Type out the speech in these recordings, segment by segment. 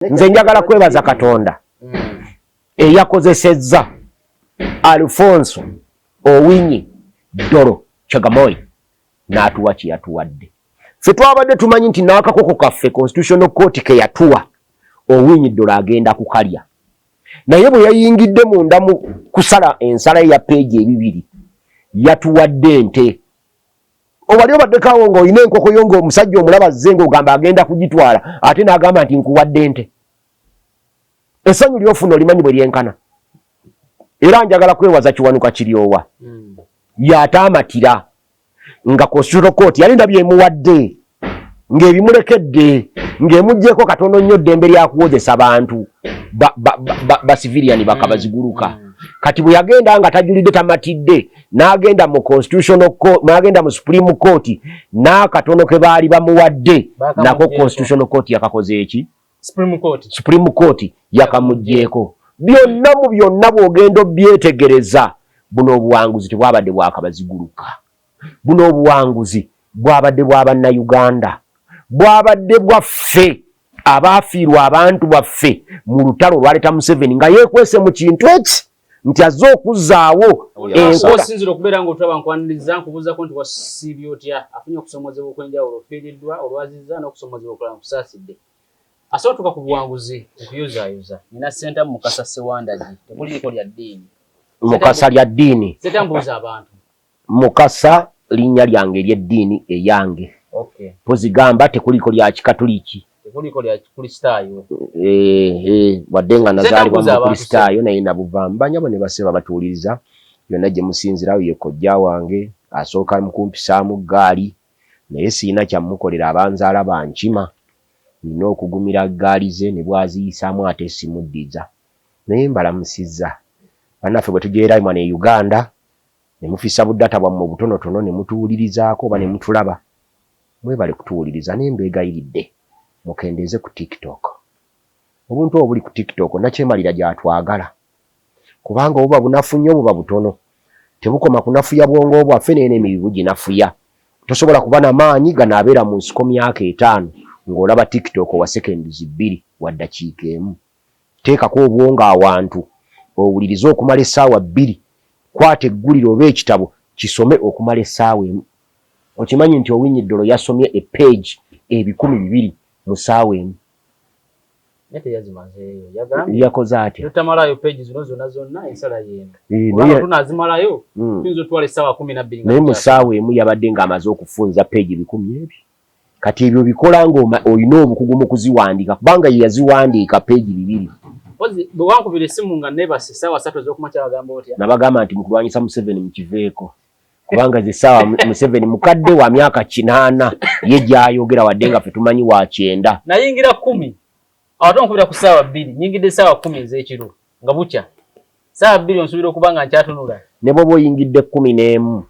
nze njagala kwebaza Katonda eyakozesezza Alfonso Owinyi Dolo Chagamoy n'atuwa kyeyatuwadde. Ffe twabadde tumanyi nti n'akakoko kaffe Constitutional Court ke yatuwa Owinyi Dolo agenda kukalya. Naye bwe yayingidde munda mu kusala ensala ya peegi ebibiri yatuwadde ente. Owali obaddekaawo ng'olina enkoko yo ng'omusajja omulaba azze ng'ogamba agenda kugitwala ate n'agamba nti nkuwadde ente. Essanyu ly'ofuna olimanyi bwe lyenkana. Era njagala kwewaza Kiwanuka Kiryowa. Yataamatira nga Constitutional Court yalinda byemuwadde ng'ebimulekedde ng'emuggyeko katono nnyo ddembe lya kuwozesa bantu ba civilian bakabaziguluka. Kati bwe yagenda nga tajulidde tamatidde n'agenda mu Constitutional Court n'agenda mu Supreme Court n'akatono ke baali bamuwadde nako Constitutional Court yakakoze eki? Supreme Court yakamuggyeko. Byonna mu byonna bw'ogenda obyetegereza buno obuwanguzi tebwabadde bwakabaziguluka. Buno obuwanguzi bwabadde bw'Abannayuganda. Bwabadde bwaffe abaafiirwa abantu baffe mu lutalo olwaleeta Museveni nga yeekwese mu kintu eki nti azze okuzzaawo enkola. Osinzira okubeera ng'otulaba nkwaniriza nkubuuzako nti wasiibye otya afunye okusomozebwa okw'enjawulo ofiiriddwa olwazizza n'okusomozebwa okulala nkusaasidde. Asootuka ku buwanguzi okuyuzaayoza nina ssenta mu Mukasa Ssewandagi tekuliiko lya ddiini. Mukasa lya ddiini. Ssenta mbuuza abantu. Mukasa linnya lyange ery'eddiini eyange. Okay. Pozigamba tekuliiko lya Kikatuliki. Tekuliiko lya Kristaayo. Wadde nga nazaalibwa mu Kristaayo naye nabuva mbanyabo ne baseba batuuliriza byonna gye musinzirayo ye kojja wange asooka mu kumpisaamu ggaali naye siina kyamukolera abanzaala bankima. Nina okugumira ggaali ze ne bwaziyisaamu ate simuddiza. Naye mbalamusizza. Bannaffe bwe tujeera mu ne Uganda ne mufissa buddata bwammwe obutonotono ne mutuwulirizaako oba ne mutulaba. Mwebale kutuwuliriza naye mbeegayiridde mukendeeze ku TikTok. Obuntu obuli ku TikTok nakyemalira gyatwagala. Kubanga obuba bunafu nnyo buba butono. Tebukoma kunafuya bwongo bwaffe n'emibibu ginafuya. Tosobola kuba n'amaanyi ganaabeera mu nsiko myaka 5 ng'olaba TikTok wa seconds 2 wa ddakiika 1. Teekako obwongo awantu owulirize okumala essaawa 2. Kwata egguliro oba ekitabo kisome okumala essaawa 1. Okimanyi nti Owinyi Dolo yasomye epage 200 mu ssaawa 1. Nete yazimazeeyo yagambye yakoze atya tutamalayo page zino zonna ensala yeno kubanga tunazimalayo tuyinza otwala essaawa 12 naye mu ssaawa 1 yabadde ng'amaze okufunza page 100 ebyo. Kati ebyo bikola ng'olina obukugu mu kuziwandiika kubanga ye yaziwandiika page 2. bwe wankubira essimu nga neebase essaawa 3 ez'okumakya bagamba otya? Nabagamba nti mukulwanyisa Museveni mukiveeko kubanga zessaawa Museveni mukadde wa myaka 8 ye gy'ayogera wadde nga ffe tumanyi wa 9. Nayingira 10 ate onkubira ku ssaawa 2 nyingidde essaawa 10 ez'ekiro nga bukya ssaawa 2 onsuubira okuba nga nkyatunula. Ne bw'oba oyingidde 11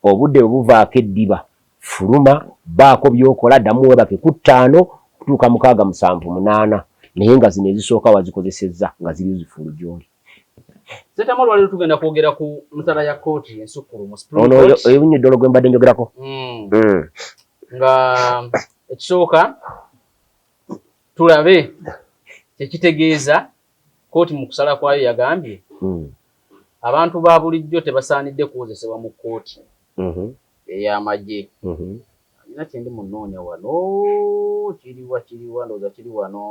obudde bwe buvaako eddiba fuluma baako by'okola ddamu webake ku 5 kutuuka 6 7 8 naye nga zino ezisooka wazikozesezza nga ziri zifulu gy'oli. Setamu olwaliro tugenda kwogera ku nsala ya kooti ensukkulu mu Supreme Court. Ono Owinyi Dolo gwe mbadde njogerako. Nga ekisooka tulabe kyekitegeeza kooti mu kusala kwayo yagambye abantu ba bulijjo tebasaanidde kuwozesebwa mu kooti ey'amagye. Nina kyendi munoonya wano kiriwa ndowooza kiri wano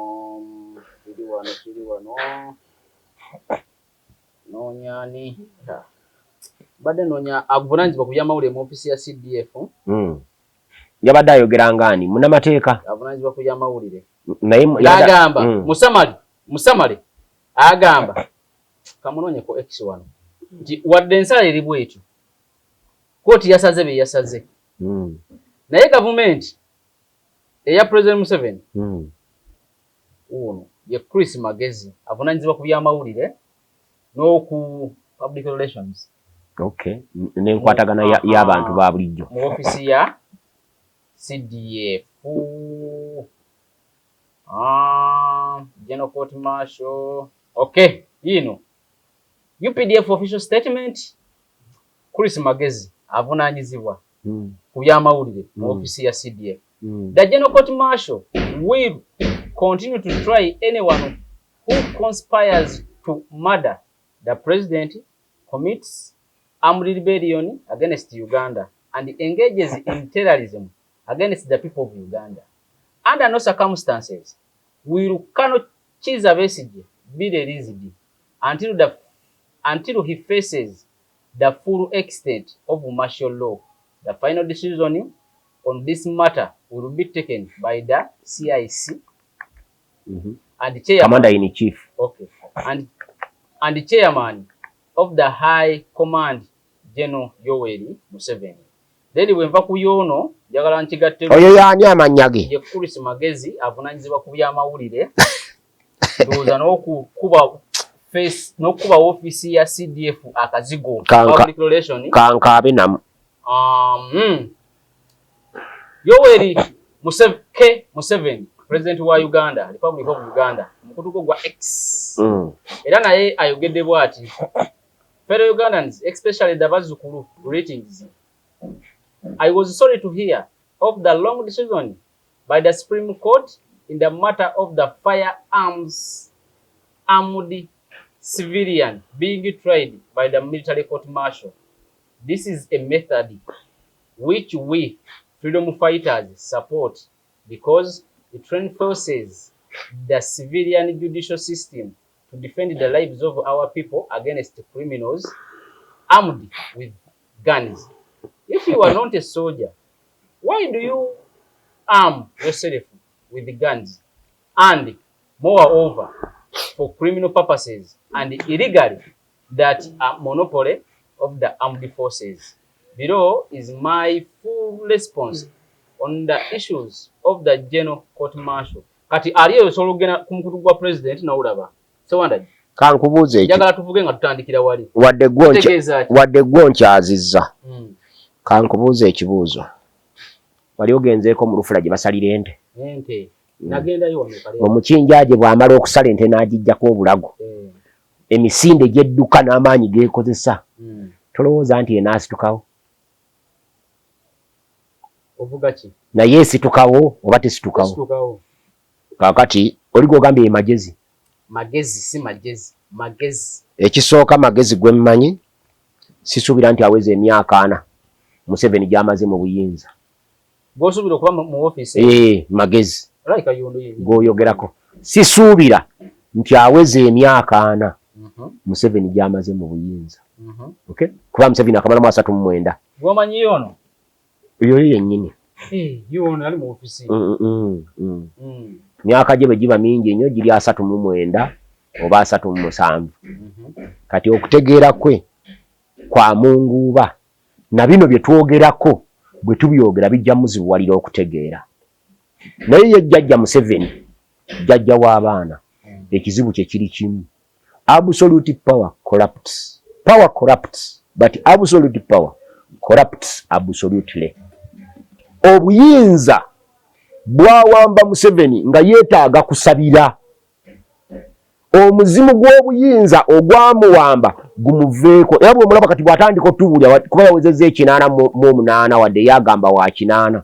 noonyani badde noonya avunaanyizibwa ku byamawulire mu ofisi ya CDF. Yabadde ayogera ng'ani munnamateeka avunaanyizibwa ku byamawulire agamba musamale agamba kamunoonyeko X wano nti wadde ensala eri bwetyo kooti yasaze bye yasaze naye gavumenti eya President Museveni ono ye Chris Magezi avunaanyizibwa ku byamawulire n'oku public relations. Okay. N'enkwatagana y'abantu ba bulijjo mu ofisi ya CDF. General Court Marshal. Okay, UPDF official statement. Chris Magezi avunaanyizibwa ku byamawulire mu ofisi ya CDF. The General Court Marshal will continue to try anyone who conspires to murder the president, commits armed rebellion against Uganda, and engages in terrorism against the people of Uganda. Under no circumstances will Kano Kizza Besigye be released until he faces the full extent of martial law. The final decision on this matter will be taken by the CIC and the chairman, Commander-in-Chief. Okay, and the chairman of the High Command, General Yoweri Museveni. Then we mva ku yono jagala nkigatte oyo yaani amanyage ye Chris Magezi avunanyizibwa ku byamawulire ndoza n'okukuba face n'okuba office ya CDF akazigo public relation kankabe namu Yoweri Museveni, President wa Uganda, Republic of Uganda, mukutuko gwa X. Era naye ayogedde bwati fellow Ugandans, especially the Bazukulu ratings. I was sorry to hear of the long decision by the Supreme Court in the matter of the firearms armed civilian being tried by the military court martial. This is a method which we freedom fighters support because it reinforces the civilian judicial system to defend the lives of our people against criminals armed with guns. If you are not a soldier, why do you arm yourself with the guns? And moreover, for criminal purposes and illegally, that are monopoly of the armed forces. Below is my full response on the issues of the general court martial. Kati aliyo sologena kumukutu gwa president na ulaba. So wanda. Kankubuze eki. Jagala tuvuge nga tutandikira wali. Wadde goncha azizza. Kankubuze ekibuuzo. Wali ogenzeeko mu lufula gye basalira ente. Ente. Nagenda yo wamekale. Omukinjaaje bw'amala okusala ente n'agijjako obulago. Emisinde gy'edduka n'amaanyi geekozesa. Tolowooza nti enaasitukawo. Ovuga ki? Naye esitukawo oba tesitukawo? Esitukawo. Kaakati oli gw'ogambye magezi. Magezi si magezi. Magezi. Ekisooka magezi gwe mmanyi sisuubira nti aweze emyaka 4 Museveni gy'amaze mu buyinza. Gw'osuubira okuba mu ofiisi? Magezi. Like yondo yini. Gw'oyogerako. Sisuubira nti aweze emyaka 4 Museveni gy'amaze mu buyinza. Okay? Kuba Museveni akamalamu 39. Gwomanyi yono? Oyo yennyini. Yono ali mu ofiisi. Myaka gye bwe giba mingi nnyo giri 39 oba 37. Kati okutegeera kwe kwa munguuba na bino bye twogerako bwe tubyogera bijja muzibuwalira okutegeera. Naye ye jjajja Museveni, jjajja w'abaana, ekizibu kye kiri kimu. Absolute power corrupts. Power corrupts, but absolute power corrupts absolutely. Obuyinza bwawamba Museveni nga yeetaaga kusabira. Omuzimu gw'obuyinza ogwamuwamba gumuveeko. Era bw'omulaba kati bw'atandika otubulira kuba yawezezza 88 wadde yagamba wa 8.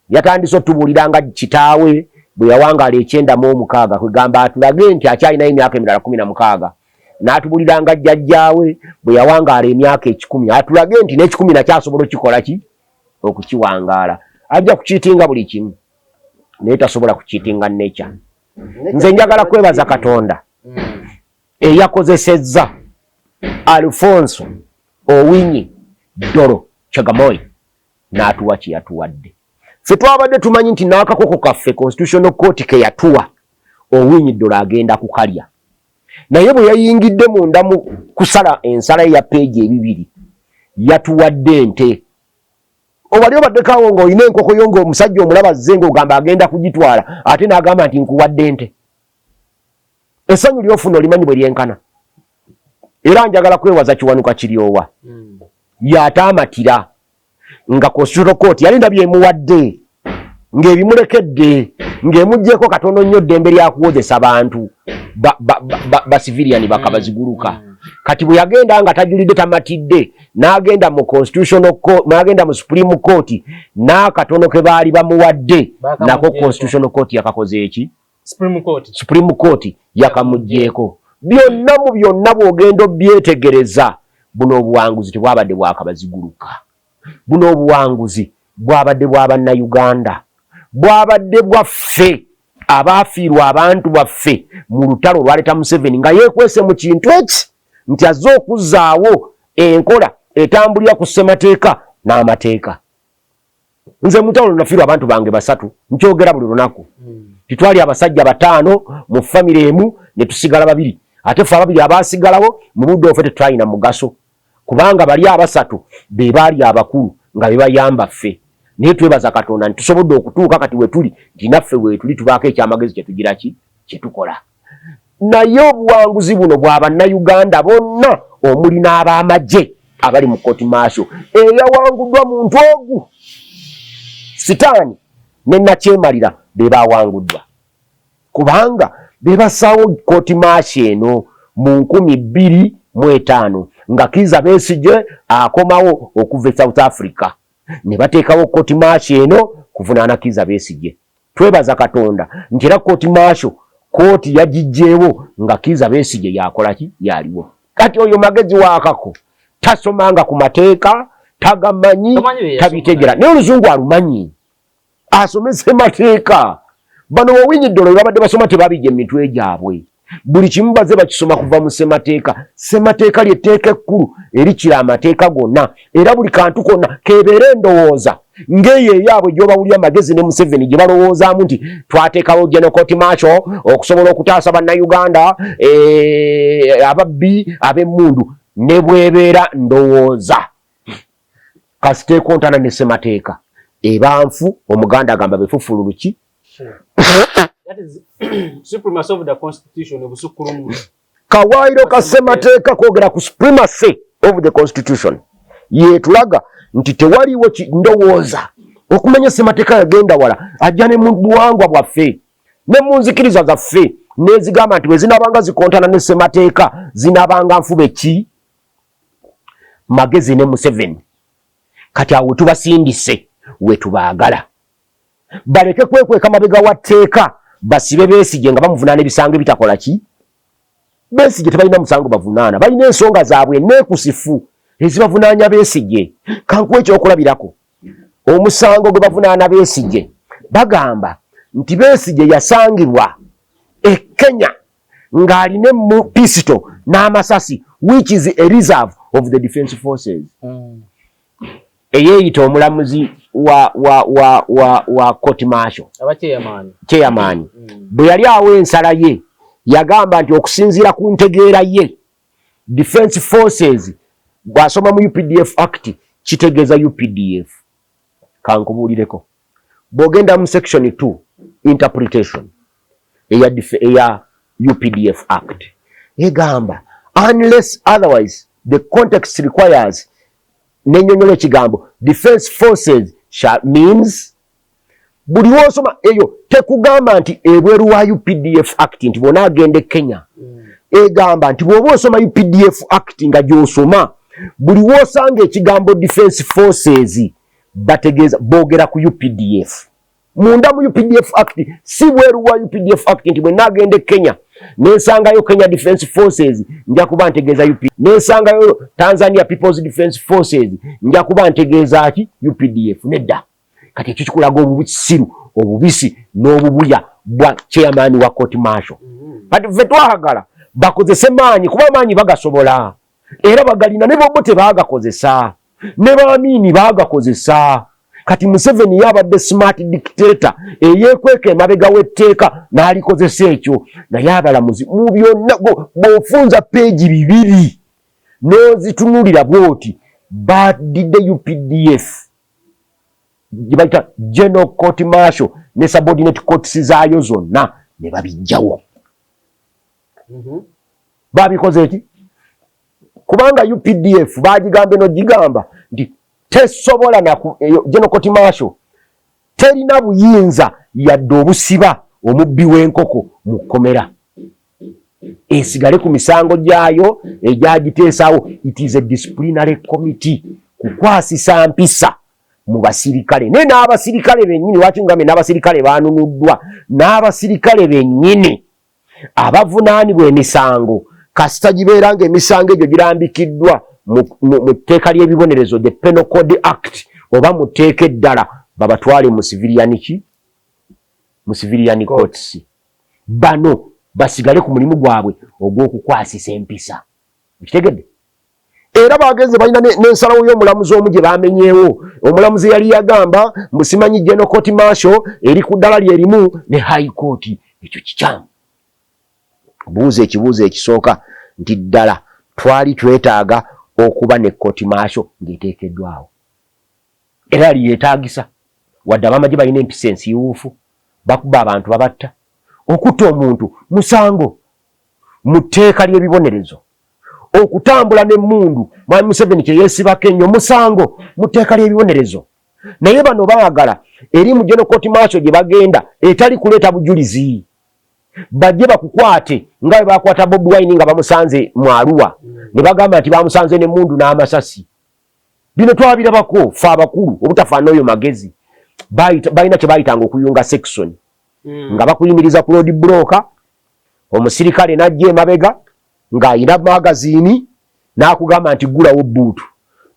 Yatandise otubulira nga kitaawe bwe yawangaala 96 kwegamba atulage nti akyalinayo emyaka emirala 16. N'atubulira nga jjajjaawe bwe yawangaala emyaka 10 atulage nti n'ekikumi nakyasobola okikola ki okukiwangaala. Ajja kukiitinga buli kimu naye tasobola kukiitinga nature. Nze njagala kwebaza Katonda eyakozesezza Alfonso Owinyi Doro Chagamoy n'atuwa kye yatuwadde. Ffe twabadde tumanyi nti n'akakoko kaffe Constitutional Court ke yatuwa Owinyi Doro agenda kukalya. Naye bwe yayingidde munda mu kusala ensala ya peegi 2 yatuwadde ente. Obali obaddekawo ng'olina enkoko yo ng'omusajja omulaba azze ng'ogamba agenda kugitwala ate n'agamba nti nkuwadde ente. Essanyu ly'ofuna olimanyi bwe lyenkana. Era njagala kwewaza Kiwanuka Kiryowa. Yataamatira nga Constitutional Court yalinda byemuwadde ng'ebimulekedde ng'emuggyeko katono nnyo ddembe lya kuwozesa bantu ba civilian bakabaziguluka. Kati bwe yagenda nga tajulidde tamatidde n'agenda mu Constitutional Court n'agenda mu Supreme Court n'akatono ke baali bamuwadde nako Constitutional Court yakakoze eki Supreme Court yakamujjeeko. Byonna mu byonna bw'ogenda obyetegereza buno obuwanguzi tebwabadde bwakabaziguluka. Buno obuwanguzi bwabadde bw'Abannayuganda, bwabadde bwaffe abaafiirwa abantu baffe mu lutalo olwaleeta Museveni nga yeekwese mu kintu eki nti azze okuzzaawo enkola etambulira ku ssemateeka n'amateeka. Nze mu lutalo nafiirwa abantu bange 3 nkyogera buli lunaku. Titwali abasajja 5 mu famire emu ne tusigala 2 ate ffe 2 abaasigalawo mu budde offe tetwalina mugaso kubanga bali 3 be baali abakulu nga be bayamba ffe. Naye twebaza Katonda nti tusobodde okutuuka kati we tuli nti naffe we tuli tubaako ekyamagezi kyetugira ki kyetukola. Naye obuwanguzi buno bw'Abannayuganda bonna omuli n'ab'amagye abali mu court martial eyawanguddwa muntu ogu Sitaani ne Nakyemalira be baawanguddwa kubanga be basaawo court martial eno mu 2005 nga Kizza Besigye akomawo okuva South Africa ne bateekawo court martial eno kuvunaana Kizza Besigye. Twebaza Katonda nti era court martial kooti yagijjeewo nga Kizza Besigye yakola ki yaliwo. Kati oyo magezi waakako tasomanga ku mateeka tagamanyi tabitegera naye oluzungu alumanyi asomese mateeka. Bano Owiny Dollo babadde basoma tebabijja emitwe gyabwe buli kimu baze bakisoma kuva mu ssemateeka. Ssemateeka ly'etteeka ekkulu erikira amateeka gonna era buli kantu konna kebeere endowooza ng'eyo eyaabwe gy'obawulira Magezi ne Museveni gye balowoozaamu nti twateekawo General Court Martial okusobola okutaasa Bannayuganda ababbi ab'emmundu ne bwebeera ndowooza kasiteekontana ne ssemateeka eba nfu Omuganda agamba befufululu ki. That is supremacy of the constitution of Sukulumu. Kawairo ka ssemateeka kwogera ku supremacy of the constitution. Ye tulaga nti tewaliwo ndowooza okumanya ssemateeka yagenda wala ajja ne mu buwangwa bwaffe ne mu nzikiriza zaffe nezigamba nti bwe zinabanga zikontana ne ssemateeka zinabanga nfube ki Magezi ne Museveni. Kati awo tubasindise we tubaagala baleke kwekweka mabega wa tteeka basibe Besigye nga bamuvunaana ebisango ebitakola ki. Besigye tebalina musango bavunaana balina ensonga zaabwe neekusifu ezibavunaanya Besigye. Kankuwa ekyokulabirako omusango gwe bavunaana Besigye bagamba nti Besigye yasangibwa e Kenya ng'alina mu pisito n'amasasi which is a reserve of the defense forces. Eyeeyita omulamuzi wa court martial chairman bwe yali awo ensala ye yagamba nti okusinziira ku ntegeera ye defense forces bw'asoma mu UPDF Act kitegeeza UPDF. Kankubuulireko bw'ogenda mu section 2 interpretation eya UPDF Act egamba unless otherwise the context requires n'ennyonnyola ekigambo defense forces means buli wosoma eyo tekugamba nti ebweru wa UPDF Act nti bona agende Kenya. Egamba nti bw'oba osoma UPDF Act nga gy'osoma buli wosanga ekigambo defense forces bategeeza boogera ku UPDF. Munda mu UPDF Act si bweru wa UPDF Act nti bwe nagende Kenya nensangayo Kenya Defense Forces nja kuba ntegeeza UPDF, nensangayo Tanzania People's Defense Forces nja kuba ntegeeza ki UPDF. Nedda kati ekyo kikulaga obusiru obubisi n'obubuya bwa chairman wa court martial. Kati ffe twagala bakozese maanyi kuba maanyi bagasobola era bagalina ne bo tebagakozesa ne baamini bagakozesa. Kati Museveni yabadde smart dictator eyekweka emabega w'etteeka n'alikozesa ekyo naye abalamuzi mu byonna bw'ofunza peegi 2 n'ozitunulira bw'oti badidde UPDF gye bayita General Court Martial ne subordinate courts zaayo zonna ne babijjawo. Babikoze eki kubanga UPDF bagigambe n'ogigamba nti tesobola na General Court Martial terina buyinza yadde obusiba omubbi w'enkoko mu kkomera esigale ku misango gyayo egyagiteesawo. It is a disciplinary committee kukwasisa mpisa mu basirikale ne n'abasirikale bennyini lwaki ngambe n'abasirikale baanunuddwa n'abasirikale bennyini abavunaanibwa emisango kasita gibeera ng'emisango egyo girambikiddwa mu tteeka ly'ebibonerezo the Penal Code Act oba mu tteeka eddala babatwale mu civilian courts bano basigale ku mulimu gwabwe ogw'okukwasisa empisa kitegedde era bagenze balina n'ensalawo y'omulamuzi omu gye bamenyeewo omulamuzi yali yagamba musimanyi General Court Martial eri ku ddala lyerimu ne High Court ekyo kikyamu buuza ekibuuzo ekisooka nti ddala twali twetaaga okuba ne Court Martial ng'eteekeddwawo era yali yeetaagisa wadde abamagye balina empisa ensiiwuufu bakuba abantu babatta okutta omuntu musango mu tteeka ly'ebibonerezo okutambula n'emmundu Mwami Museveni kye yeesibako ennyo musango mu tteeka ly'ebibonerezo naye bano baagala eri mu General Court Martial gye bagenda etali kuleeta bujulizi bajje bakukwate nga bwe bakwata Bobi Wine nga bamusanze mu Arua ne bagamba nti bamusanze n'emmundu n'amasasi bino twabirabako fe abakulu obutafaana oyo magezi balina kye bayitanga okuyunga section nga bakuyimiriza ku road blocker omusirikale n'ajja emabega ng'ayina magazini n'akugamba nti gulawo buutu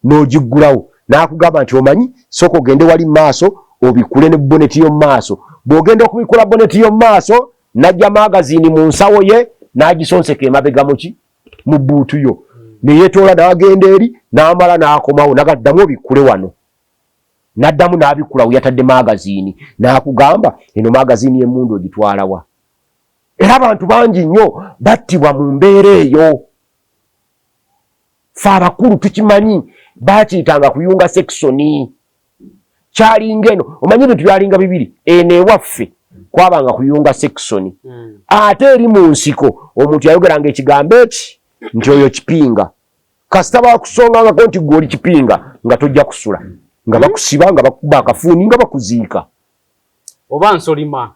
n'ogiggulawo n'akugamba nti omanyi sooka ogende wali mu maaso obikule ne boneti y'omu maaso bw'ogenda okubikula boneti y'omu maaso n'ajja magazini mu nsawo ye n'agisonseka emabega mu buutu yo ne yeetoola n'agenda eri n'amala n'akomawo nagaddamu obikkule wano n'addamu n'abikulawo yatadde magazini n'akugamba eno magazini y'emmundu ogitwalawa era abantu bangi nnyo battibwa mu mbeera eyo fe abakulu tukimanyi baakiyitanga kuyunga sekisoni kyalinga eno omanyi ebintu byalinga bibiri eno ewaffe kwabanga kuyunga sekisoni ate eri mu nsiko omuntu yayogeranga ekigambo eki nti oyo kipinga kasita bakusongangako nti gwe oli kipinga nga tojja kusula nga bakusiba nga bakuba akafuuni nga bakuziika oba nsolima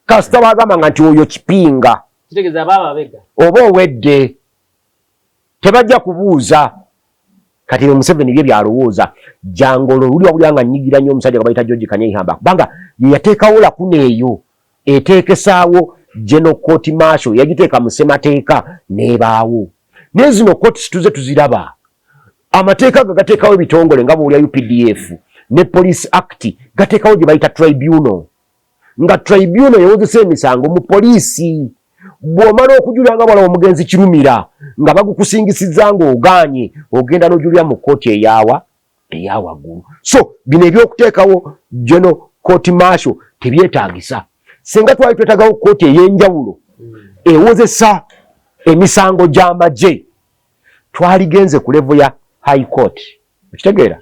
kasita bagambanga nti oyo kipinga kitegeeza baba abega oba owedde tebajja kubuuza kati Museveni bye byalowooza jangolo luli wabulanga nyigira nnyo omusajja gwe bayita George Kanyeihamba kubanga ye yateekawo lakuna eyo eteekesaawo General Court Martial yagiteeka mu ssemateeka n'ebaawo naye zino kooti tuze tuziraba amateeka gateekawo ebitongole nga bw'olya UPDF ne Police Act gateekawo gye bayita tribunal nga tribunal yawozesa emisango mu poliisi bw'omala okujulira nga bwala omugenzi kirumira nga bagukusingisizza ng'ogaanye ogenda n'ojulira mu kooti eyawaggulu so bino ebyokuteekawo General Court Martial tebyetaagisa singa twali twetagawo kooti ey'enjawulo ewozesa emisango gy'amagye twaligenze ku level ya High Court okitegeera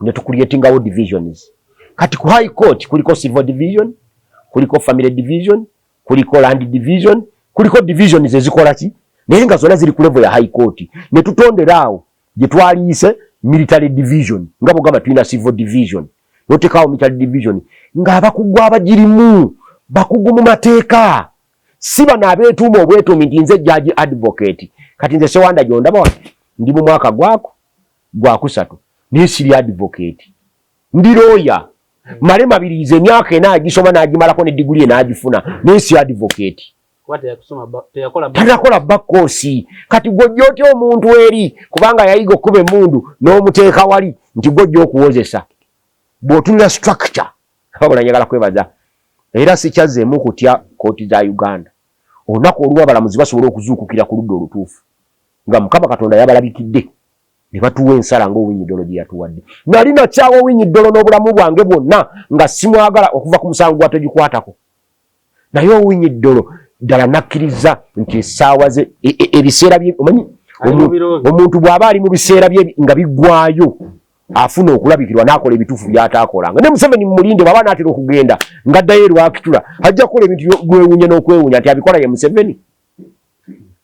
ne tucreatingawo divisions kati ku High Court kuliko Civil Division kuliko Family Division kuliko Land Division kuliko divisions ezikola ki naye nga zonna ziri ku level ya High Court ne tutonderaawo gye twaliise Military Division nga bwogamba tulina Civil Division notekawo Military Division nga abakugu abagirimu bakugu mu mateeka si bano abeetuuma obwetuumi nti nze judge advocate kati nze Sewanda gyondaba wati ndi mu mwaka gwakusatu naye siri advocate ndi lawyer male mabiriize emyaka ena agisoma n'agimalako ne diguli ye n'agifuna naye si advocate teyakola bakoosi kati gwojja otya omuntu eri kubanga yayiga okuba emmundu n'omuteeka wali nti gwojja okuwozesa bw'otunira structure wabula njagala kwebaza era sikyazzeemu kutya kooti za Uganda olunaku oluwa abalamuzi basobola okuzuukukira ku ludda olutuufu nga Mukama Katonda yabalabikidde ne batuwa ensala ng'Owiny Dollo gye yatuwadde nali nakyawa Owiny Dollo n'obulamu bwange bwonna nga simwagala okuva ku musango gwa togikwatako naye Owiny Dollo ddala nakkiriza nti essaawa ze ebiseera bye omanyi omuntu bw'aba ali mu biseera bye nga biggwayo afuna okulabikirwa n'akola ebituufu by'ataakolanga ne Museveni mulinde bw'aba n'atera okugenda ng'addayo erwakitula ajja kukola ebintu gwewunya n'okwewunya nti abikola ye Museveni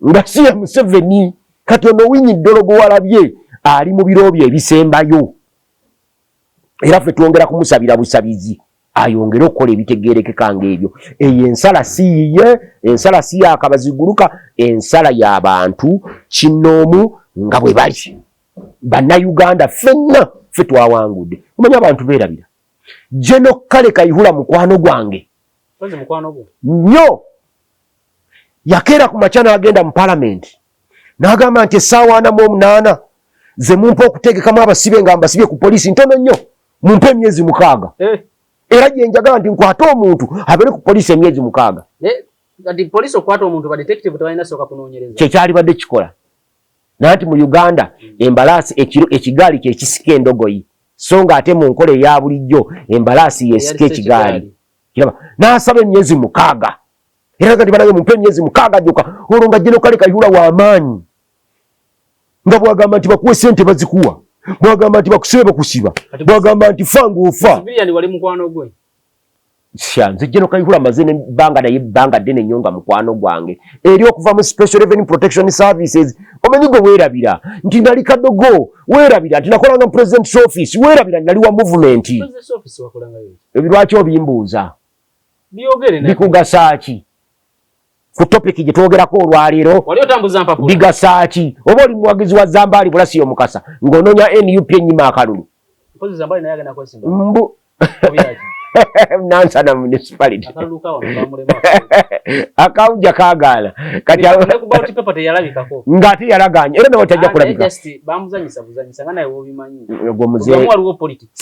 nga si ye Museveni kati ono Owiny Dollo gwe walabye ali mu biro bye ebisembayo era ffe twongera kumusabira busabizi ayongere okukola ebitegeerekeka ng'ebyo eyo ensala si yiye ensala si yakabaziguluka ensala y'abantu kinnoomu nga bwe bali bannayuganda ffenna ffe twawangudde. Omanya abantu beerabira. Jeno Kale Kayihura mukwano gwange. Oze mukwano gwo. Nnyo. Yakeera ku makya n'agenda mu Parliament. N'agamba nti essaawa 48 ze mumpe okutegekamu abasibe nga mbasibye ku poliisi ntono nnyo. Mumpe emyezi 6. Era gye njagala nti nkwate omuntu abeere ku poliisi emyezi 6. Kati poliisi okwata omuntu ba detective tebalina sooka kunoonyereza. Kye kyali badde kikola. Nanti mu Uganda embalaasi ekigaali kye kisika endogoyi. So nga ate mu nkola eya bulijjo embalaasi yesika ekigaali. Kiraba n'asaba emyezi 6. Era kati banaye mumpe emyezi 6 gyokka. Olwo nga Jeno Kale Kayihura w'amaanyi. Nga bwagamba nti bakuwe ssente bazikuwa. Bwagamba nti bakusibe bakusiba. Bwagamba nti fanga ofa. Civilian wali mukwano gwe. Nze Jeno Kayihura maze ne banga naye banga ddene nnyo nga mukwano gwange. Eri okuva mu Special Revenue Protection Services. Omanyi gwe weerabira nti nali kadogo. Weerabira nti nakolanga mu President's Office. Weerabira nali wa movement. President's Office wakolanga yo. Ebirwaki obimbuuza. Byogere na. Bikugasaaki. Ku topic gye twogerako olwaleero. Wali otambuza mpapula. Bigasaaki. Oba oli muwagizi wa Zambali Bulasiyo Mukasa. Ng'onoonya NUP ennyima akalulu. Mpozi Zambali naye agenda kwesimba. Nansana municipality. Akaluka wano bamulema. Akawuja kaagaana. Kati about paper teyalabikako. Ng'ate yalaganye. Era nawe tajja kulabika. Just bamuzanyisa nga naye wobimanyi.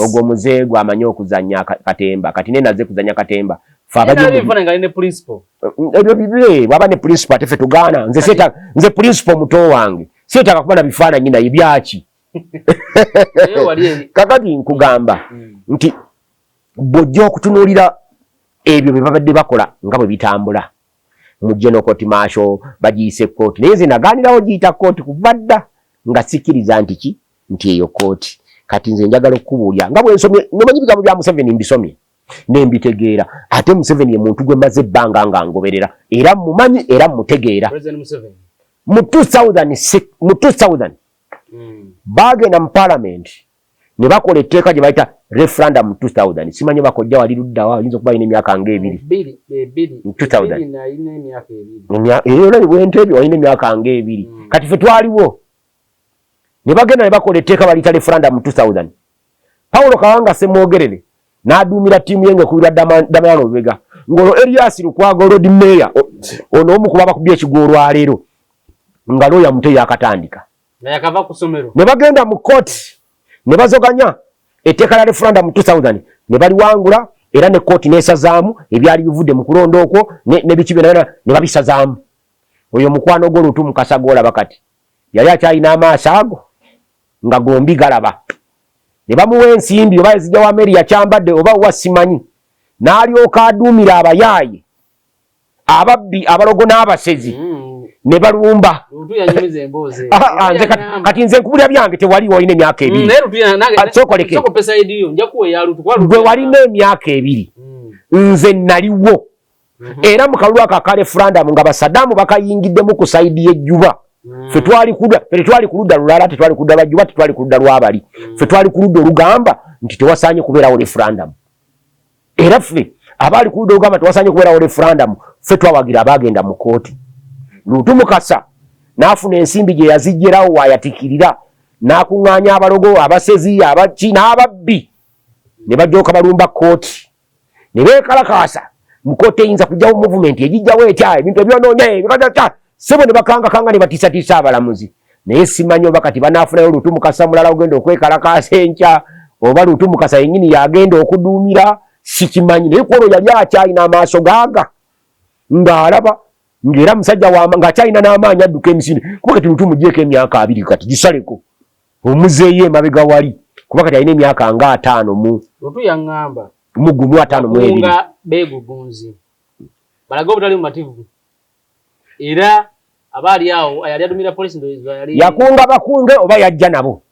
Ogwo muzee gwamanyi okuzannya katemba. Kati ne naze kuzannya katemba. Ebyo bibye baba ne principal ate ffe tugaana. Nze principal muto wange. Seetaaga kuba na bifaananyi naye byaki. Kakati nkugamba nti bw'ojja okutunuulira ebyo bye babadde bakola nga bwe bitambula mu General Court Martial bagiyise kooti naye nze nagaanirawo giyita kooti kuva dda nga sikkiriza nti eyo kooti. Kati nze njagala okukubuulya nga bwe nsomye nomanyi ebigambo bya Museveni mbisomye ne mbitegeera ate Museveni ye muntu gwe maze ebbanga nga ngoberera era mumanyi era mutegeera. Mu 2000 bagenda mu Parliament ne bakola etteeka gye bayita referendum mu 2000. Simanyi bakojja wali luddawa oyinza okuba alina emyaka nga 2. 2000. Era bwente ebyo walina emyaka nga 2. Kati ffe twaliwo. Ne bagenda ne bakola etteeka baliyita referendum mu 2000. Paulo Kawanga Ssemwogerere n'aduumira ttiimu ye ng'ekubirwa Damiano Lubega. Ng'olwo Erias Lukwago Road Mayor ono omu ku babakubye ekigo olwaleero nga looya Mutebi akatandika. Ne bagenda mu kooti ne bazoganya etteeka lya referendum mu 2000 ne baliwangula era ne kooti n'esazaamu ebyali bivudde mu kulonda okwo ne biki byonna ne babisazaamu. Oyo mukwano gw'olutu Mukasa gw'olaba kati yali akyalina amaaso ago nga gombi galaba. Ne bamuwa ensimbi oba ezijja wa Mary yakyambadde oba wa simanyi n'alyoka aduumira abayaaye ababbi abalogo n'abasezi ne balumba. Kati nze nkubulya byange tewaliwo olina emyaka 2. Gwe walina emyaka 2. Nze naliwo. Era mu kalulu aka referendum nga Basadaamu bakayingiddemu ku sayidi y'ejjuba. Ffe twali ku ludda lulala, tetwali ku ludda lwa Juba, tetwali ku ludda lw'abali. Ffe twali ku ludda olugamba nti tewasaanye kubeerawo referendum. Era ffe abaali ku ludda olugamba tewasaanye kubeerawo referendum, ffe twawagira abaagenda mu kooti. Lutu Mukasa n'afuna ensimbi gye yaziggyerawo waayatikirira n'akuŋŋaanya abalogo abasezi abaki n'ababbi ne bajooka balumba kooti ne beekalakaasa mu kooti eyinza kujjawo movement egijjawo etya ebintu ebyonoonye sebo ne bakangakanga ne batiisatiisa abalamuzi. Naye simanyi oba kati banaafunayo Lutu Mukasa mulala ogenda okwekalakaasa enkya oba Lutu Mukasa yennyini yagenda okuduumira sikimanyi. Naye ku olwo yali akyalina amaaso gaaga ng'alaba ng'era musajja ng'akyalina n'amaanyi adduka emisinde. Kuba kati Lutu muggyeko emyaka 2 kati gisaleko omuzeeyo emabega wali kuba kati alina emyaka nga 5 Lutu yaŋŋamba mu 52 nga beegugunzi balaga obutali mumativu era abaali awo yali adumira poliisi ndoyezwa yali yakunga bakunge oba yajja nabo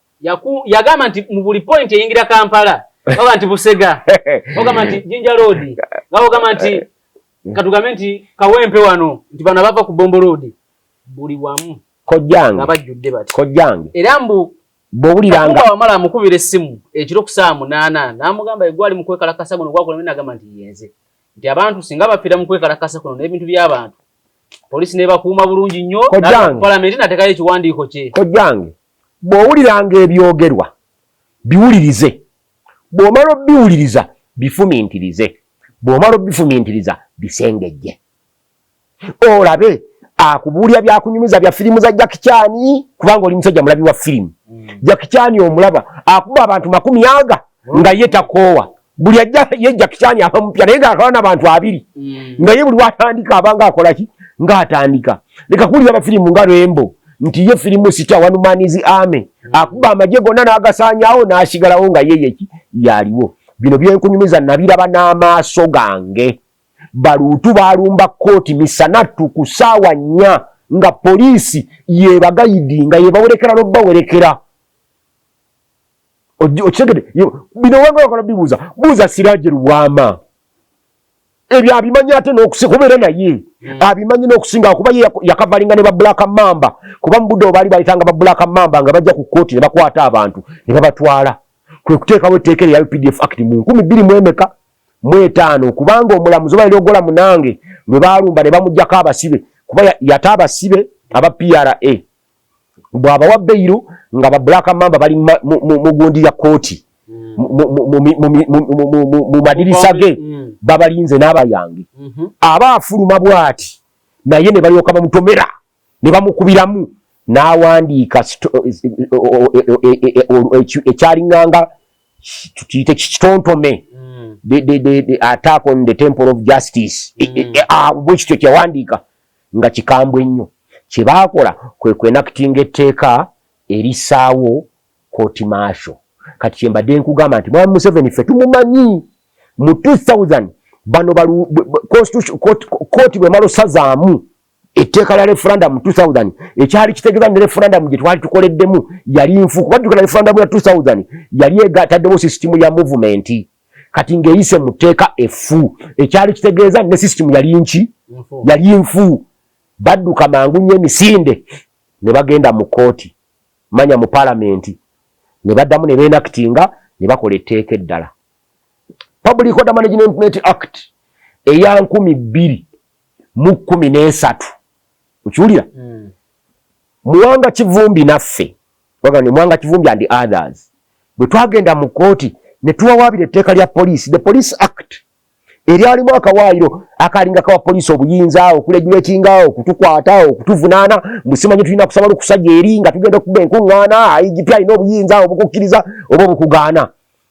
yagamba nti mu buli point eyingira Kampala oba nti Busega ogamba nti Jinja Road ogamba nti katugambe nti Kawempe wano nti bano bava ku Bombo Road buli wamu kojjange abajjudde bati kojjange era mbu bw'owuliranga wamala amukubira essimu ekiro ku saa 8 n'amugamba egwali mu kwekalakasa guno gwakola n'agamba nti yenze nti abantu singa bafiira mu kwekalakasa kuno n'ebintu by'abantu polisi ne bakuuma bulungi nnyo na palamenti n'ateekayo ekiwandiiko kye. Kojjange bw'owuliranga ebyogerwa biwulirize. Bw'omala biwuliriza bifumintirize. Bw'omala bifumintiriza bisengejje. Olabe akubuulya byakunyumiza bya firimu za Jackie Chan kubanga oli musajja mulabi wa firimu. Jackie Chan omulaba akuba abantu 100 nga ye takoowa. Buli ajja ye Jackie Chan abamupya naye ng'akawana abantu 2 nga ye buli watandika abanga akola ki ng'atandika. Leka kuwulira abafirimu nga Rembo nti ye firimu sita One Man is Army akuba amagye gonna n'agasaanyaawo n'asigalawo nga ye yaliwo. Bino byenkunyumiza nabiraba n'amaaso gange. Baluutu balumba kooti misanatu ku ssaawa 4 nga poliisi yebagayidi nga yebawerekera n'obbawerekera. Okitegedde bino wanga wakola bibuuza buuza Siraje Luwama ebyo abimanyi ate n'okubeera naye abimanyi n'okusinga kuba ye yakavalinga ne ba Black Mamba kuba mu budde baali bayitanga ba Black Mamba nga bajja ku kooti ne bakwata abantu ne babatwala kwe kuteekawo etteeka erya UPDF Act mu 2005 kubanga omulamuzi oba eryogola munange lwe baalumba ne bamuggyako abasibe kuba yata abasibe aba PRA bw'abawa beyiro nga ba Black Mamba bali mu gundi ya kooti mu madirisa ge babalinze n'abayange abaafuluma bw'ati naye ne balyoka bamutomera ne bamukubiramu n'awandiika ekyalinganga tukiyite kitontome the attack on the temple of justice bwekityo kyawandiika nga kikambwe nnyo. Kye baakola kwe kwenakitinga etteeka erisaawo kooti maasho. Kati kyembadde nkugamba nti Mwami Museveni ffe tumumanyi mu 2000 bano kooti bwe malo sazaamu etteeka lya referendum mu 2000 ekyali kitegeeza ne referendum gye twali tukoleddemu yali nfu kuba tukala referendum ya 2000 yali egattaddemu system ya movement kati ng'eyise mu tteeka effu ekyali kitegeeza ne system yali nki yali nfu. Badduka mangu nnyo emisinde ne bagenda mu kooti manya mu parliament ne baddamu ne beenakitinga ne bakola etteeka eddala Public Order Management Act eya 2013 ukiwulira Muwanga Kivumbi naffe bagane Muwanga Kivumbi and others bwe twagenda mu kooti ne tuwawaabira etteeka lya police the Police Act eryalimu akawaayiro akalinga kawa poliisi obuyinza okulegiretinga okutukwata okutuvunaana musimanyi tulina kusaba lukusajja eri nga tugenda okuba enkuŋŋaana IGP alina obuyinza obukukkiriza oba obukugaana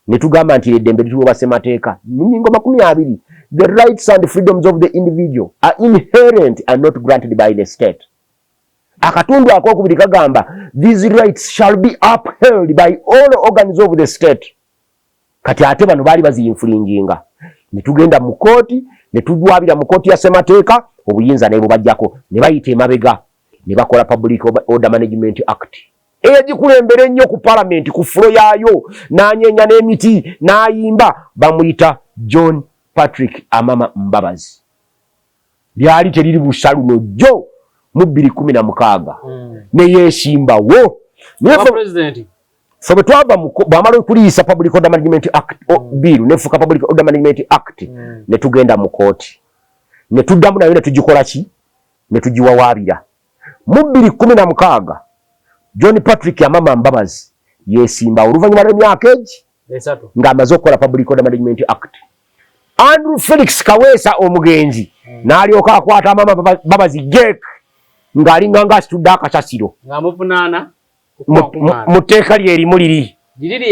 ne tugamba nti eddembe lituwa bassemateeka nnyingo 20 the rights and freedoms of the individual are inherent and not granted by the state. Akatundu akokubiri kagamba these rights shall be upheld by all organs of the state. Kati ate bano baali baziyinfulinginga ne tugenda mu kooti ne tujwabira mu kooti ya ssemateeka obuyinza ne bubajjako ne bayita emabega ne bakola Public Order Management Act eyagikulembera ennyo ku parliament ku fulo yaayo n'anyeenya n'emiti n'ayimba bamuyita John Patrick Amama Mbabazi lyali teriri busa luno jjo mu 2016 ne yeesimbawo president so betwava bwamala okuliisa Public Order Management Act bill nefuka Public Order Management Act ne tugenda mu kooti ne tuddamu nayo ne tugikola ki ne tugiwawaabira mu 2016 John Patrick Amama Mbabazi yeesimba oluvannyuma lw'emyaka egi ng'amaze okukola Public Order Management Act. Andrew Felix Kaweesa omugenzi n'alyoka akwata Amama Mbabazi Jake ng'alinga ng'asitudde akasasiro ng'amuvunaana mu tteeka lye erimu liri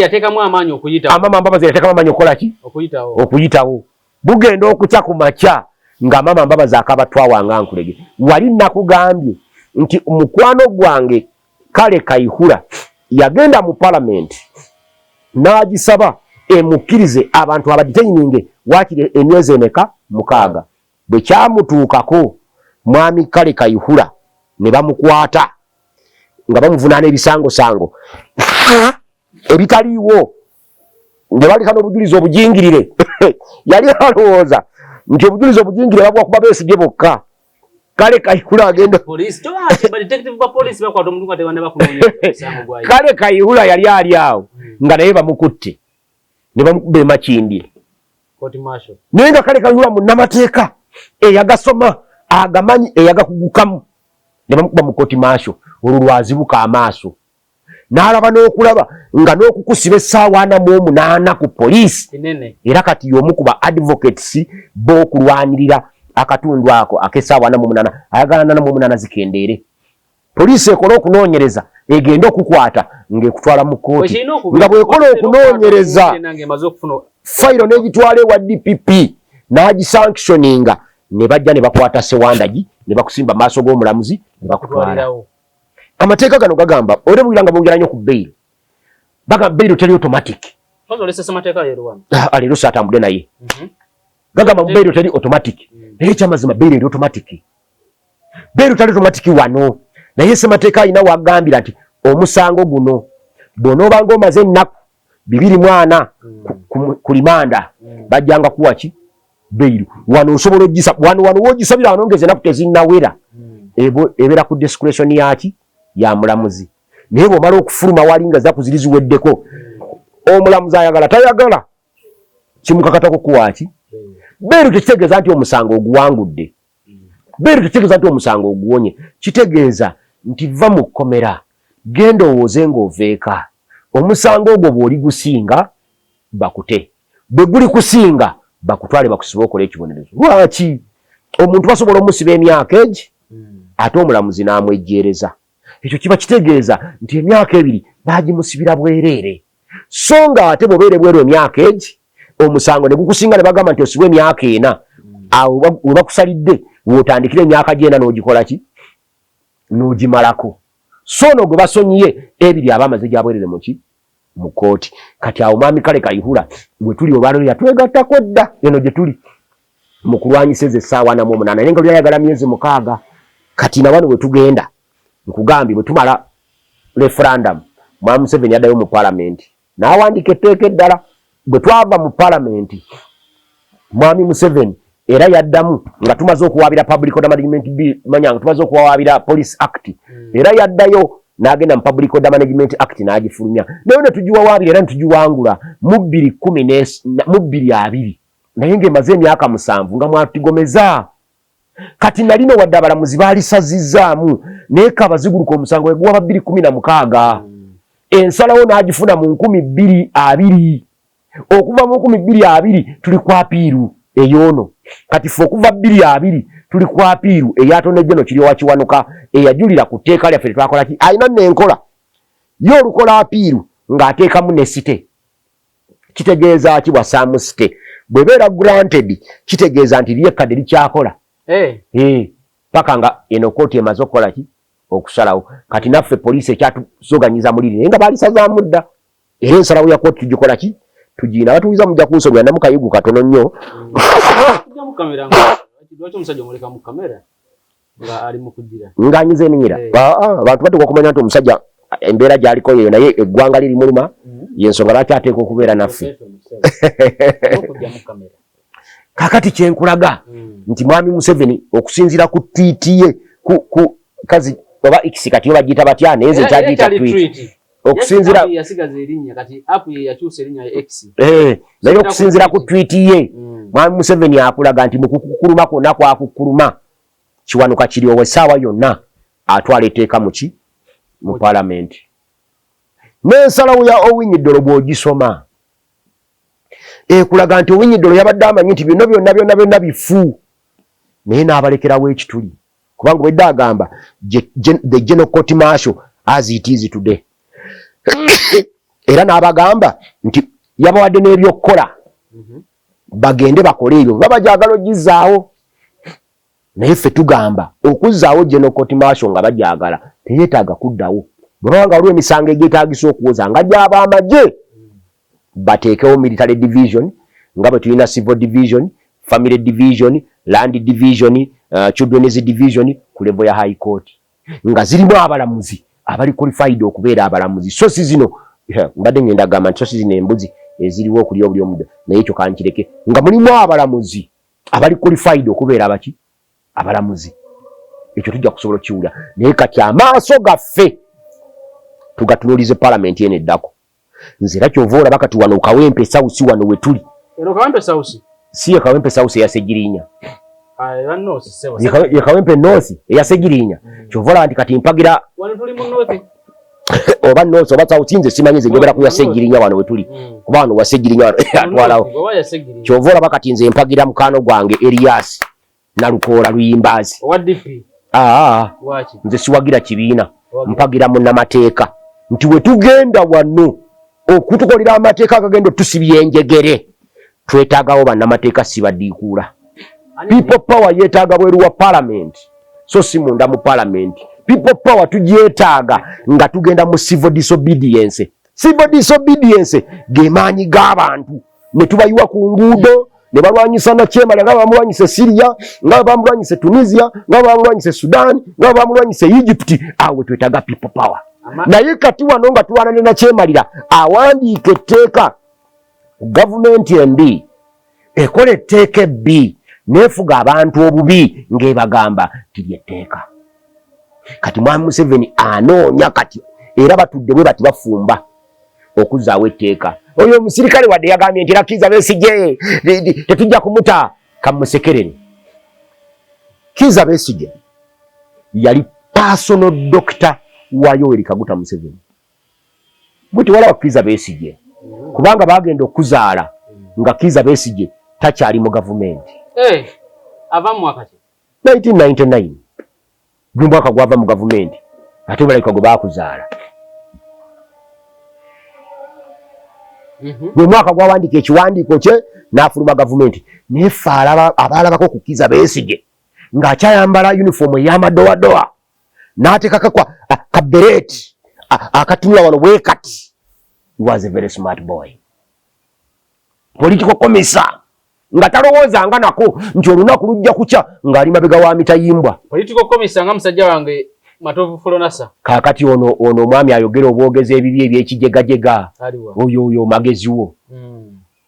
yateekamu amaanyi okuyitawo Amama Mbabazi yateekamu amaanyi okukola ki okuyitawo bugenda okukya ku makya ng'Amama Mbabazi akabatwawa nga nkulege wali nakugambye nti mukwano gwange Kale Kayihura yagenda mu parliament n'agisaba emukkirize abantu abadetaininge wakiri emyezi emeka 6 bwe kyamutuukako mwami Kale Kayihura ne bamukwata nga bamuvunaana ebisangosango ebitaliiwo ne balika n'obujulizi obujingirire yali alowooza nti obujulizi obujingirire babwa kuba beesigye bokka. Kale Kayihura agenda Kale Kayihura yali ali awo nga naye bamukutte ne bamukuba emakindi naye nga Kale Kayihura munnamateeka eyagasoma agamanyi eyagakugukamu ne bamukuba mu kooti maasho olwo lwazibuka amaaso n'alaba n'okulaba nga n'okukusiba essaawa 48 ku poliisi era kati y'omu ku ba advocates b'okulwanirira akatundu ako ak'essaawa 48 ayagala 48 zikendeere poliisi ekola okunoonyereza egenda okukwata ng'ekutwala mu kkooti nga bw'ekola okunoonyereza fayiro n'egitwala ewa DPP n'agisanctioninga ne bajja ne bakwata Sewandagi ne bakusimba maaso g'omulamuzi ne bakutwala. Amateeka gano gagamba olebwira nga bongera nnyo ku bail bagamba bail teri automatic leero saatambudde naye gagamba bail teri automatic naye ekyamazima bail eri automatic bail teri automatic wano naye ssemateeka alina wagambira nti omusango guno bw'onoobanga omaze ennaku 24 ku limanda bajjanga kuwaki bail wano osobola wano woogisabira wanongeze ennaku tezinnawera ebeera ku discretion yaki ya mulamuzi naye bw'omala okufuluma wali nga zakuziri ziweddeko omulamuzi ayagala tayagala kimukakatako kuwaki bail tekitegeeza nti omusango oguwangudde bail tekitegeeza nti omusango oguwonye kitegeeza nti va mu kkomera genda owooze ng'oveeka omusango ogwo bw'oli gusinga bakute bwe guli kusinga bakutwale bakusibe okola ekibonerezo lwaki omuntu basobola omusiba emyaka egi ate omulamuzi n'amwejjeereza ekyo kiba kitegeeza nti emyaka 2 baagimusibira bwereere so nga ate bw'obeere bweru emyaka egi omusango ne gukusinga ne bagamba nti osibwe emyaka 4 awo we bakusalidde w'otandikira emyaka 9 n'ogikola ki n'ogimalako so no gwe basonyiye 2 aba amaze gyabwerere mu kkooti kati awo mwami kale kayihura bwe tuli olwaliro yatwegattako dda eno gye tuli mu kulwanyisa ezo essaawa 48 naye nga lyayagala myezi 6 kati na wano we tugenda nkugambye bwe tumala referendum mwami Museveni yaddayo mu palamenti n'awandika etteeka eddala bwe twava mu palamenti mwami Museveni era yaddamu nga tumaze okuwaabira public order management bill manyanga tumaze okuwaabira police act era yaddayo n'agenda mu public order management act n'agifulumya naye ne tugiwawaabira era netugiwangula mu 2020 naye ng'emaze emyaka 7 nga mwatigomeza kati nalino wadde abalamuzi baalisazizaamu naye kabaziguluka omusango weguwa ba 2016 ensalawo n'agifuna mu 2020 okuva mu 2020 tuli ku apiiru eyoono kati ffe okuva 2020 tuli ku apiiru eyatonejjeno kiri wakiwanuka eyajulira ku tteeka lyaffe twakola ki alina nenkola ye olukola apiiru ng'ateekamu ne site kitegeeza ki bwasaamu site bwebeera granted kitegeeza nti lyekadde likyakola paka nga eno kooti emaze okukola ki okusalawo kati naffe poliisi ekyatusoganyiza muliri naye nga baalisazaamu dda era ensalawo ya kooti tugikola ki tugiina batuwiza mujja kunsobya namukayigu katono nnyo ng'anyiza eminyira abantu bateeka okumanya nti omusajja embeera gy'aliko yeyo naye eggwanga liri muluma yensonga lwaki ateeka okubeera naffe kakati kyenkulaga nti mwami Museveni okusinziira ku tweet ye ku kazi oba X kati bagiyita batya naye nze kyagiyita tweet okusinziira yasigaza erinnya kati app ye yakyusa erinnya X naye okusinziira ku tweet ye mwami Museveni akulaga nti mu kukukuluma kwonna kwakukuluma kiwanuka kiri ow'essaawa yonna atwala etteeka mu palamenti n'ensalawo ya Owiny Dollo bw'ogisoma ekulaga nti Owiny Dollo yabadde amanyi nti byonna bifu naye n'abalekerawo ekituli kubanga obwedde agamba the General Court Martial as it is today era n'abagamba nti yabawadde n'ebyokukola bagende bakole ebyo baba gyagala ogizaawo naye ffe tugamba okuzzaawo General Court Martial nga bagyagala teyeetaaga kuddawo bwe baba nga waliwo emisango egyetaagisa okuwoza nga gyaba amagye bateekewo military division nga bwe tulina civil division, family division, land division, children's division ku level ya high court nga zirimu abalamuzi abali qualified okubeera abalamuzi so si zino mbadde ngenda gamba nti so si zino embuzi eziriwo okuli obuli omudda naye ekyo kankireke nga mulimu abalamuzi abali qualified okubeera abaki abalamuzi ekyo tujja kusobola kiwula naye kati amaaso gaffe tugatunuulize palamenti eno eddako nze era kyova olaba kati wano Kawempe South wano we tuli si ye Kawempe South eyasegirinya ye Kawempe North eyasegirinya kyova olaba nti kati mpagira oba noso batsa utinze simanyize njogera ku yasegirinya wano wetuli kubano wasegirinya wano atwalawo kyovora bakatinze empagira mukano gwange Elias na Lukola Luyimbazi nze siwagira kibiina mpagira munnamateeka nti we tugenda wano okutukolera amateeka agagenda tusibye enjegere twetaagawo bannamateeka sibadiikuula. People power yeetaaga bweru wa parliament so si munda mu parliament. People power tugyetaaga nga tugenda mu civil disobedience. Civil disobedience gemaanyi g'abantu ne tubayiwa ku nguudo ne balwanyisa na Kyemala nga bamulwanyise Syria nga bamulwanyise Tunisia nga bamulwanyise Sudan nga bamulwanyise Egypt. Awe twetaaga people power. Naye kati wano nga tuwanane na Kyemalira awandiika etteeka government MB ekole etteeka B nefuga abantu obubi ng'ebagamba tiryetteeka. Kati Mwami Museveni anoonya kati era batudde bwe bati bafumba okuzaawo etteeka. Oyo omusirikale wadde yagambye nti Kizza Besigye tetujja kumuta kamusekerere. Kizza Besigye yali personal doctor wa Yoweri Kaguta Museveni. Buti wala wa Kizza Besigye kubanga bagenda okuzaala nga Kizza Besigye takyali mu gavumenti. Ava mu mwaka ki? 1999 gwe mwaka gwava mu gavumenti ate balika gwe bakuzaala. Gwe mwaka gwawandika ekiwandiiko kye n'afuluma gavumenti nefe abaalabako ku Kizza Besigye ng'akyayambala uniform ey'amadowadowa n'ateekako kabereti akatunula wano bwe kati. He was a very smart boy. Political commissar nga talowoozanga nako nti olunaku lujja kukya ng'ali mabega wa mitayimbwa. Political commissar nga musajja wange Matovu Folonasa. Kaakati ono omwami ayogera obwogezi ebibi ebyekijegajega. Oyo magezi wo.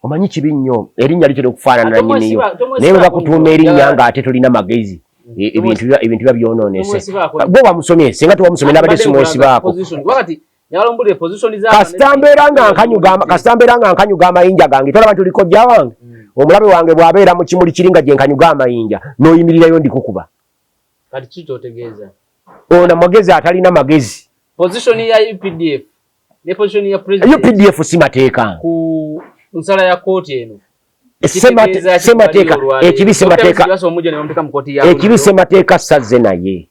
Omanyi kibi nnyo erinnya litera okufaanana na nnyiniyo naye bwe bakutuuma erinnya ng'ate tolina magezi ebintu biba byonoonese. Gwe wamusomye singa tewamusomye n'abadde simwesibaako. Kasitambeera nga nkanyuga amayinja gange tolaba nti oliko jja wange omulabe wange bw'abeera mu kimuli kiri nga gye nkanyuga amayinja n'oyimirirayo ndikukuba. Kati ki ky'otegeeza? Ono magezi atalina magezi. Position ya UPDF ne position ya president. UPDF si mateeka. Ku nsala ya kooti eno. Semateeka ekibi semateeka sazze naye.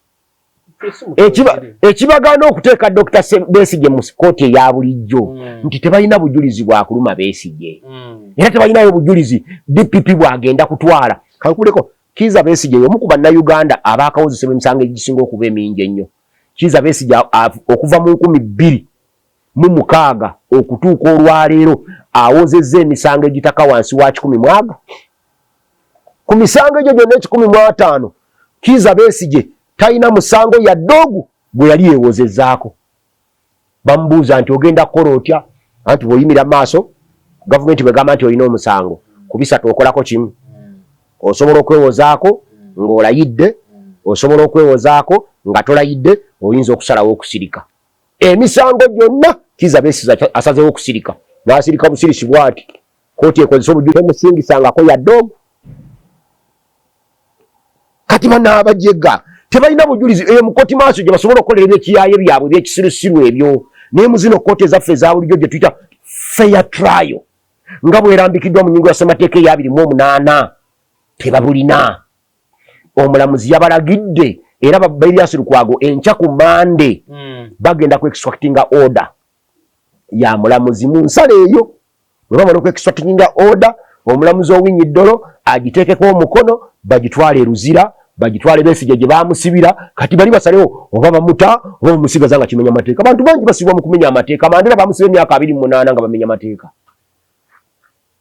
Ekibagaana okuteeka Dr. Besigye mu kooti eya bulijjo nti tebalina bujulizi bwa kuluma Besigye. Era tebalinayo bujulizi DPP bwagenda kutwala. Kakuleko Kizza Besigye y'omu ku bannayuganda abaakawozesebwa emisango egisinga okuba emingi ennyo. Kizza Besigye okuva mu 2006 okutuuka olwaleero awozezza emisango egitaka wansi wa 100 mwaga. Ku misango egyo gyonna 115 Kizza Besigye talina musango ya dogu gwe yali yeewozezzaako. Bamubuuza nti ogenda kukola otya anti bw'oyimira maaso gavumenti bwegamba nti olina omusango ku bisatu okolako kimu. Osobola okwewozaako ng'olayidde, osobola okwewozaako nga tolayidde, oyinza okusalawo okusirika. Emisango gyonna Kizza Besigye asazeewo okusirika n'asirika busirisi bw'ati kooti ekozesa obujulizi temusingisangako ya dogu. Kati banaabajjega tebalina bujulizi eyo mu kooti maaso gye basobola okukolera ebyekiyaaye byabwe ebyekisirusiru ebyo naye mu zino kooti ezaffe eza bulijjo gye tuyita fair trial nga bwerambikiddwa mu nnyingo ya ssemateeka eya 28 tebabulina. Omulamuzi yabalagidde era Erias Lukwago enkya ku Mande bagenda ku extractinga order ya mulamuzi mu nsala eyo. Bwe bamala ku extractinga order omulamuzi Owinyi Ddolo agiteekeko omukono bagitwale Luzira bagitwale Besigye gye bamusibira kati bali basalewo oba bamuta oba bamusigaza nga kimenya amateeka. Abantu bangi basibwa mu kumenya amateeka. Mandela bamusiba emyaka 28 nga bamenya amateeka.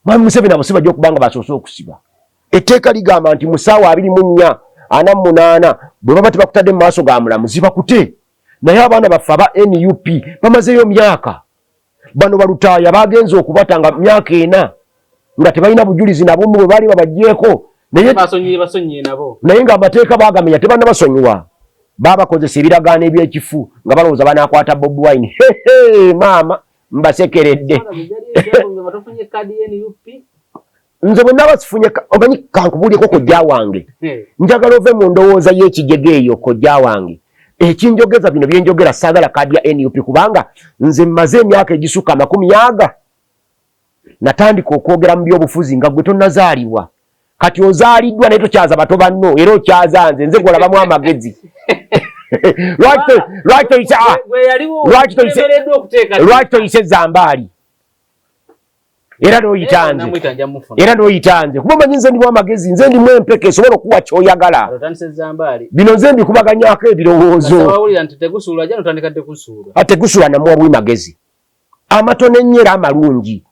Mwami Museveni amusiba gye okubanga basoose okusiba. Etteeka ligamba nti mu ssaawa 24 48 bwe baba tebakutadde mu maaso ga mulamuzi bakute. Naye abaana baffe aba NUP bamazeeyo myaka. Bano balutaaya bagenze okubatanga myaka 4 nga tebalina bujulizi nabo bwe bali babaggyeko. Naye ng'amateeka baagamenya tebannabasonyiwa. Baabakozesa ebiragaano eby'ekifu nga balowooza banaakwata Bobi Wine. Maama mbasekeredde. Nze bwe naba sifunye omanyi kankubuulyeko kojja wange. Njagala ove mu ndowooza y'ekijege eyo kojja wange. ekinjogeza bino byenjogera saagala kaadi ya NUP kubanga nze mmaze emyaka egisuka 40 natandika okwogera mu byobufuzi nga gwe tonnazaalibwa kati ozaaliddwa naye tokyaza bato banno era okyaza nze gwolabamu amagezi lwaki toyise Zambaali era n'oyitanze kuba omanyi nze ndimu amagezi nze ndimu empeke esobola okuwa kyoyagala bino nze mbikubaganyako ebirowoozo tegusuula namuwa bwi magezi amatono ennyo era amalungi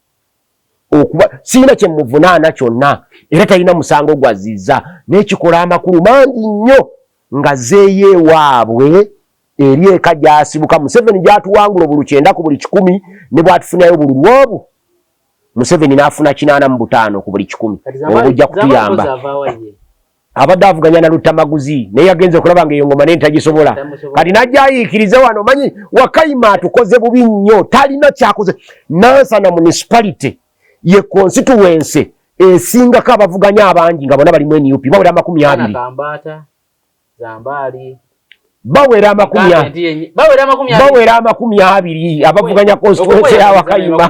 okuba sirina kyemuvunaana kyonna era talina musango gwazizza n'ekikola amakulu mangi nnyo nga zeeyo ewaabwe eri eka gyasibuka Museveni gyatuwangula obulu 9 ku buli 10 ne bwatufunayo obululu obwo Museveni n'afuna 85 ku buli 10 obujja kutuyamba abadde avuganya na Lutamaguzi naye yagenze okulaba nga eyo ngoma naye tagisobola kati najja ayiikirize wano manyi Wakayima atukoze bubi nnyo talina kyakoze Nansana municipality ye constituency esingako abavuganya abangi nga bona bali mu NUP bawera 20 bawera 20 abavuganya constituency ya Wakayima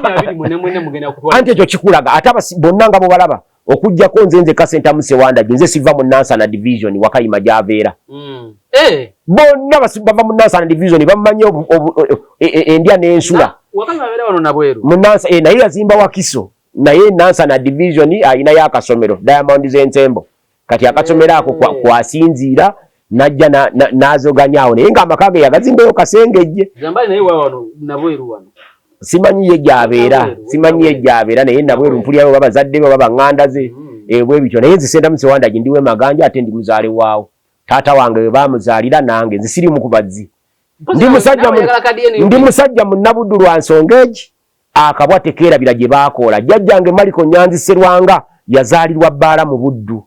anti ekyo kikulaga ate bonna nga bo balaba okujjako nze Kasenta Musewandagi nze siva mu Nansana division Wakayima gy'abeera bonna bava mu Nansana division bamanyi endya n'ensula Wakayima abeera wano nabweru mu Nansana naye yazimba Wakiso naye Nansana division ayina yakasomero Diamond Zentembo kati akasomero ako kwasinziira najja nazoganyaawo naye nga amakage yagazimbayo kasengejje Zambaali naye wano nabweru wano simanyi ye gy'abeera naye nabweru mpulirayo babazadde be babanganda ze bwe bityo naye nze Senta Musewandagi ndiwe maganja ate ndi muzaale waawo taata wange we bamuzaalira nange nze siri mukubazzi ndi musajja munnabuddu lwa nsonga egi akabwa tekeerabira gye baakola jjajjange Maliko Nyanzi Serwanga yazaalirwa Bbaala mu Buddu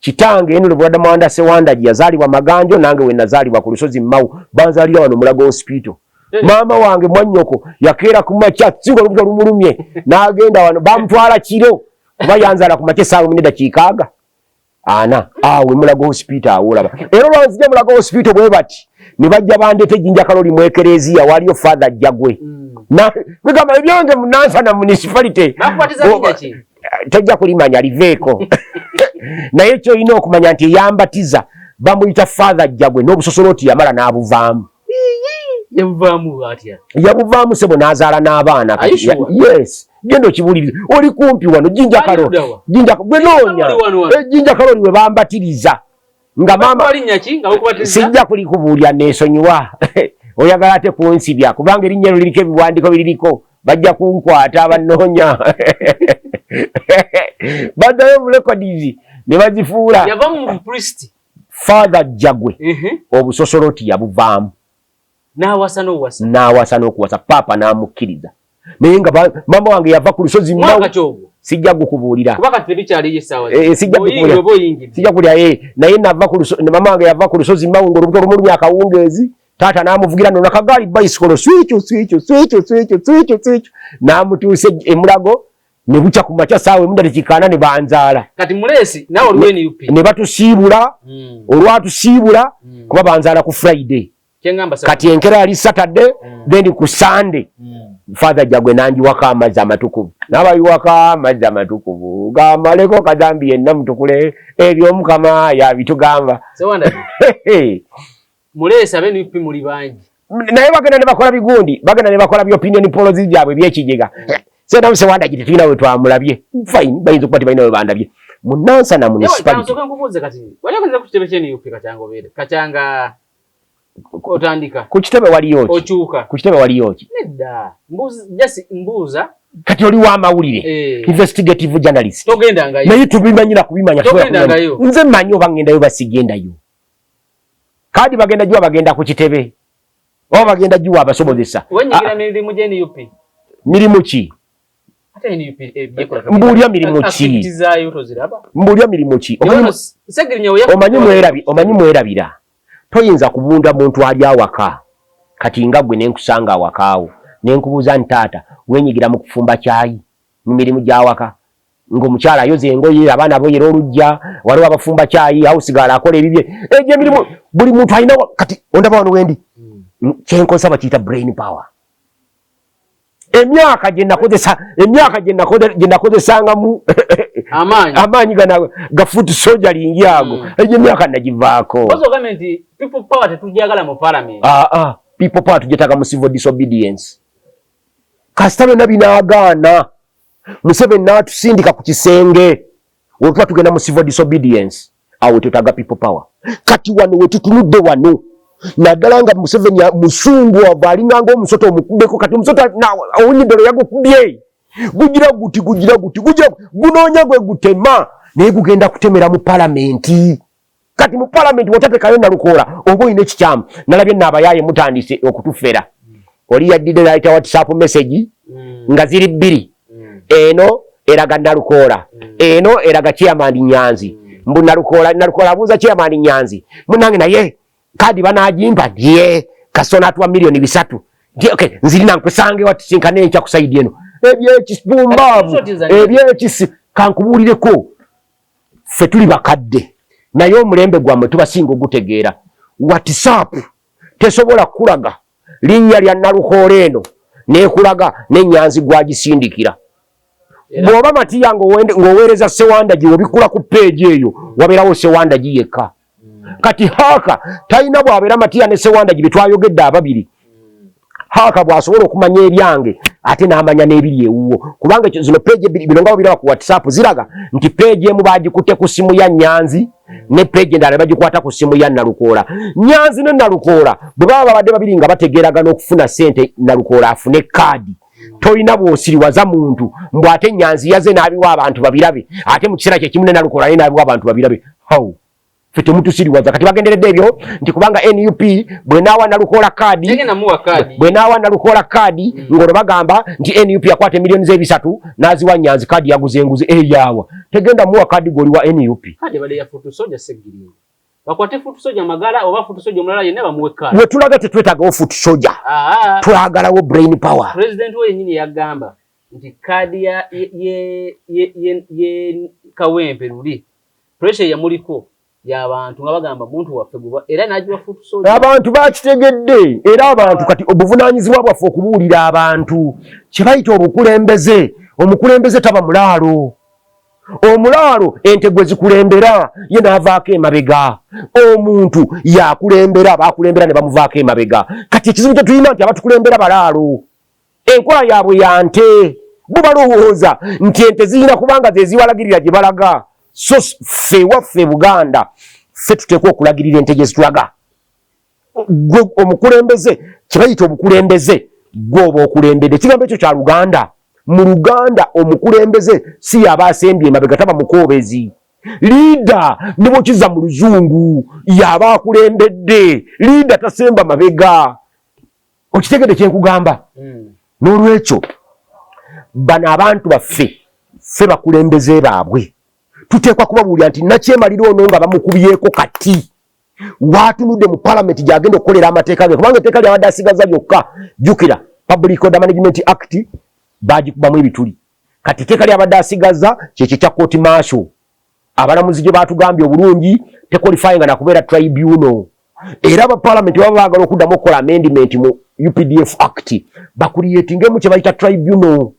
kitange eno Lubulada Mwanda Sewandagi yazaalibwa Maganjo nange we nazaalibwa ku Lusozi Mmawu banzaalira wano Mulago Hospital maama wange mwannyoko yakeera ku makya singa olubuto lumulumye n'agenda wano bamutwala kiro kuba yanzaala ku makya essaawa 4:40 awe Mulago Hospital awolaba era lwanzija Mulago Hospital bwe bati ne bajja bandeeta Ejjinja Kaloli mu Ekereziya waliyo Father Jagwe bigamba ebyange mu Nansana municipality tojja kulimanya liveeko naye kyolina okumanya nti eyambatiza bamuyita Father Jagwe n'obusosoloti yamala n'abuvaamu yabuvaamu sebo n'azaala n'abaana yes genda okibuliriza oli kumpi wano Jjinja Kaloli Jjinja Kaloli we bambatiriza nga maama sijja kulikubuulya neesonyiwa oyagala ate kunsibya kubanga erinnya lyo liriko ebiwandiiko biririko bajja kunkwata abannoonya baddayo mu records ne bazifuula Father Jagwe obusosoloti yabuvaamu n'awasa n'okuwasa paapa n'amukkiriza naye nga mama wange yava ku Lusozi Mmawu sijja gukubuulira sijja kulya naye mama wange yava ku Lusozi Mmawu ng'olubuto lumulumya akawungeezi taata n'amuvugira nno nakagaali bicycle switch n'amutuusa Mulago ne bukya ku makya saawa emu tekikaana ne banzaala kati mulesi nawe olweni UP ne batusiibula olwatusiibula kuba banzaala ku Friday kati enkera yali Saturday then ku Sunday Father Jagwe nanjiwako amazzi amatukuvu n'abayiwako amazzi amatukuvu gamaleko kadambi yenna mutukule ebyomukama yabitugamba mulesi abeni UP muli bangi naye bagenda ne bakola bigundi bagenda ne bakola by'opinion polls byabwe by'ekigega Senta Musewandagi tetulina we twamulabye fine bayinza okuba tebalina we bandabye mu Nansana municipality kachanga otandika ku kitebe waliyo ku kitebe waliyo nedda mbuza kati oli wa mawulire investigative journalist togenda ngayo naye tubimanyira kubimanya nze manyi oba ngendayo basigendayo kadi bagenda jwa bagenda ku kitebe oba bagenda jwa abasobozesa wenyigira mirimu je UP mirimu ki mbulya mirimu ki mbulya mirimu ki omanyi mwerabira toyinza kubunda muntu ali awaka kati nga gwe nenkusanga awakaawo nenkubuuza nti taata wenyigira mu kufumba kyayi mu mirimu gy'awaka ng'omukyala ayoza engoye abaana boyera olujja waliwo abafumba kyayi awusigala akola ebibye egyo emirimu buli muntu alina kati ondaba wano wendi kyenkozesa bakiyita brain power emyaka gye nakozesangamu amaanyi gana ga foot soldering ago egyo emyaka nagivaako people power tujetaga mu civil disobedience kasita byonna binaagaana Museveni n'atusindika ku kisenge wetuba tugenda mu civil disobedience awo twetaaga people power kati wano wetutunudde wano naddala nga Museveni musungu ava alinganga omusoto omukubbeko kati omusoto owunyidolo yagukubye gugira guti gunoonya gwe gutema naye gugenda kutemera mu palamenti kati mu palamenti wotatekayo Nalukoola oba oyina ekikyamu nalabye naabayaaye mutandise okutufera oli yaddide nayita WhatsApp message nga ziri bbiri eno eraga Nalukoola eno eraga Chairman Nyanzi mbu Nalukoola abuuza Chairman Nyanzi munange naye kadi banagimpa ye kasona atwa milioni 3 okay nzirina nkwesange watisinkane encha kusaidi eno ebyekisbumbavu ebyekisi kankubuulireko ffe tuli bakadde naye omulembe gwammwe tubasinga ogutegeera WhatsApp tesobola kulaga linnya lya Nalukoola eno nekulaga n'Enyanzi gwagisindikira bw'oba Matiya ng'oweereza Sewandagi obikula ku page eyo wabeerawo Sewandagi yekka kati haka talina bw'abeera Matiya ne Sewandagi betwayogedde ababiri haka bw'asobola okumanya ebyange ate n'amanya n'ebiri ewuwo kubanga zino page bino nga biraba ku WhatsApp ziraga nti page emu bagikutte ku simu ya Nyanzi ne page endala bagikwata ku simu ya Nalukoola Nyanzi ne Nalukoola bwe baba babadde babiri nga bategeeragana okufuna ssente Nalukoola afune kaadi toyina bw'osiriwaza muntu mbw ate Nyanzi yaze n'abiwa abantu babirabe ate mu kiseera kyekimu ne Nalukoola ye n'abiwa abantu babirabe how ffe temutusiriwaza kati bagenderedde ebyo nti kubanga NUP bwe naawa Nalukoola kaadi ng'olwo bagamba nti NUP yakwata emiliyoni ze3 n'aziwa Nyanzi kaadi yaguze enguzi eyaawa tegenda muwa kaadi goli wa NUP bakwate foot soja magala oba foot soja mulala yenna bamuwe kaadi we tulaga tetwetagawo foot soja twagalawo brain power president we yenyini yagamba nti kaadi ya ye Kawempe luli pressure ya muliko y'abantu nga bagamba muntu waffe guba era najiwa foot soja abantu bakitegedde era abantu kati obuvunaanyizibwa bwaffe okubuulira abantu kye bayita obukulembeze omukulembeze taba mulaalo omulaalo ente gwe zikulembera ye n'avaako emabega omuntu yakulembera bakulembera ne bamuvaako emabega kati ekizibu kye tulina nti abatukulembera balaalo enkola yaabwe ya nte bo balowooza nti ente zirina kubanga ze zibalagirira gye balaga so ffe waffe Buganda ffe tuteekwa okulagirira ente gye zitulaga gwe omukulembeze kye bayita obukulembeze gwe oba okulembedde ekigambo ekyo kya Luganda mu Luganda omukulembeze si yaba asembye emabega taba mukoobezi liida ne bwokiza mu Luzungu yaba akulembedde liida tasemba mabega okitegedde kyenkugamba n'olwekyo bano abantu baffe ffe bakulembeze baabwe tuteekwa kubabuulira nti nakyemalira ono nga bamukubyeko kati waatunudde mu palamenti gy'agenda okukolera amateeka ge kubanga etteeka lyabadde asigaza lyokka jjukira Public Order Management Act bagikubamu ebituli kati etteeka lyabadde asigaza kyekyo kya court martial abalamuzi gye baatugambye obulungi tequalifyinga nakubeera tribunal era abapalamenti baba baagala okuddamu okukola amendment mu UPDF Act bakuliyetingemu kye bayita tribunal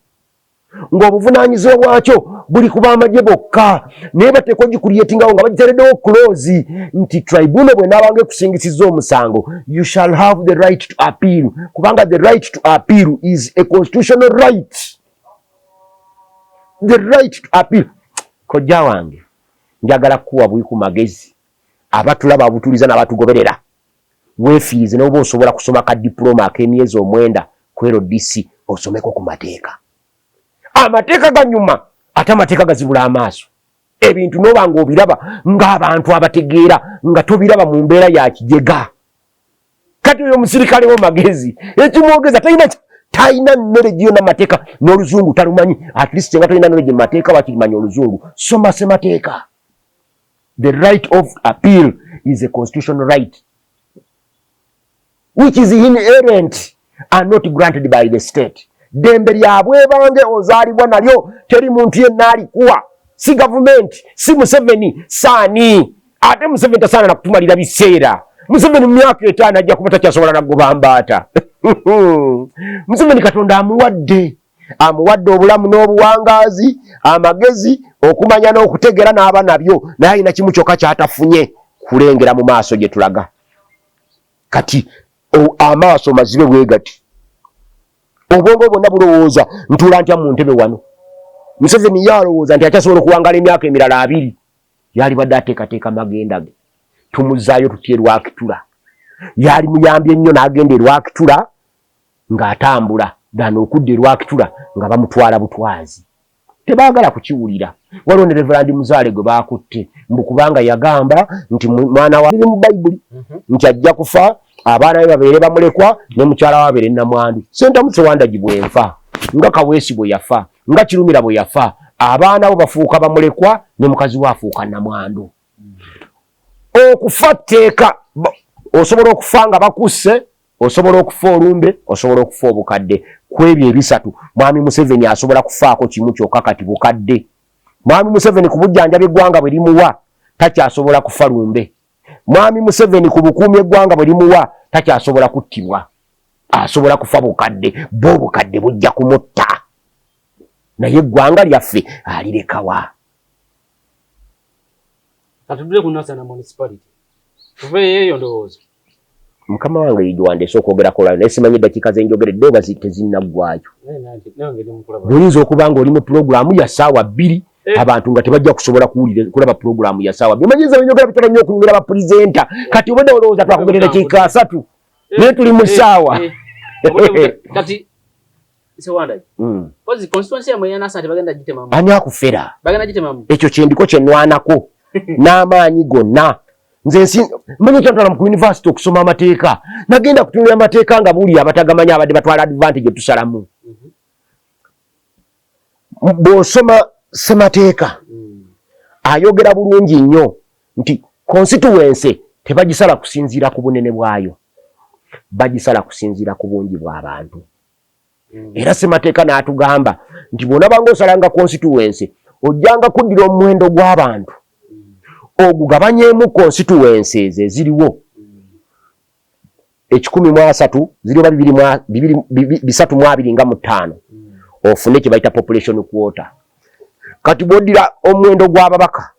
ng'obuvunaanyizibwa bwakyo buli kuba amagye bokka naye bateekwa gikuliyetingawo nga bagiteereddewo close nti tribunal bw'enaabanga ekusingisizza omusango you shall have the right to appeal kubanga the right to appeal is a constitutional right. The right to appeal. Kojja wange njagala kuwa bwiku magezi abatulaba abutuliza n'abatugoberera weefiize n'oba osobola kusoma ka diploma ak'emyezi 9 kwero DC osomeko ku mateeka. Amateeka ganyuma ate amateeka gazibula amaaso ebintu n'oba ng'obiraba ng'abantu abategeera nga tobiraba mu mbeera ya kijega. Kati oyo omusirikale w'amagezi ekimwogeza talina knowledge yonna mateeka n'oluzungu talumanyi at least nga talina knowledge mu mateeka wakimanyi oluzungu soma semateeka. The right of appeal is a constitutional right which is inherent and not granted by the state. dembe lyabwe bange ozalibwa nalyo teri muntu yenna alikuwa si government si Museveni sani ate Museveni tasana na kutumalira biseera Museveni mu myaka 5 ajja kuba takyasobola na gobambata Museveni Katonda amuwadde obulamu n'obuwangazi amagezi okumanya n'okutegera n'aba nabyo naye alina kimu kyokka kyatafunye kulengera mu maaso gye tulaga kati amaaso mazibe bwe gati obwongo bwonna bulowooza ntuula ntya mu ntebe wano Museveni yalowooza nti akyasobola okuwangala emyaka emirala 2 yali badde ateekateeka magenda ge tumuzaayo tutye Lwakitula yali muyambye nnyo n'agenda Lwakitula ng'atambula dano okudde Lwakitula nga bamutwala butwazi tebaagala kukiwulira waliwo ne Reverend Muzaale gwe baakutte mbu kubanga yagamba nti mwana wa mu Bayibuli nti ajja kufa abaana be babeere bamulekwa ne mukyala wabeere nnamwandu Sentamu Tewandagi bwe nfa nga Kaweesi bwe yafa nga Kirumira bwe yafa abaana bo bafuuka bamulekwa ne mukazi we afuuka nnamwandu okufa tteeka osobola okufa nga bakusse osobola okufa olumbe osobola okufa obukadde kwebyo ebisatu Mwami Museveni asobola kufaako kimu kyokka kati bukadde Mwami Museveni ku bujjanjabi eggwanga bwe limuwa takyasobola kufa lumbe Mwami Museveni ku bukuumi eggwanga bwe limuwa takyasobola kuttibwa asobola kufa bukadde bo bukadde bujja kumutta naye eggwanga lyaffe alirekawa katudde ku Nansana municipality tuveeyo ndowooza Mukama wange yidwandese okwogera kola naye simanyi dakika zenjogeredde oba tezinnaggwaayo oyinza okuba nga oli mu pulogulaamu ya ssaawa 2 abantu nga tebajja kusobola kulaba pulogulaamu ya ssaawa 2 omanyiza binyogera bitala nnyo okunyumira bapulezenta kati obadde olowooza twakogerera dakiika 3 naye tuli mu ssaawa kati Sewandagi kozi constituency ya Mwenya Nansana tebagenda gitemamu ani akufera bagenda gitemamu ekyo kyendiko kyenwanako n'amaanyi gonna nze mmanyi kyantwala mu university okusoma amateeka nagenda kutunula amateeka nga buli abatagamanya abadde batwala advantage tusalamu bw'osoma ssemateeka ayogera bulungi nnyo nti constituency tebagisala kusinziira ku bunene bwayo bagisala kusinziira ku bungi bw'abantu era ssemateeka n'atugamba nti bw'onabanga osalanga constituency ojjanga kuddira omuwendo gw'abantu ogugabanyemu constituencies eziriwo 1,300 ziriwo 325 ofune kye bayita population quota kati bodira omuwendo gw'ababaka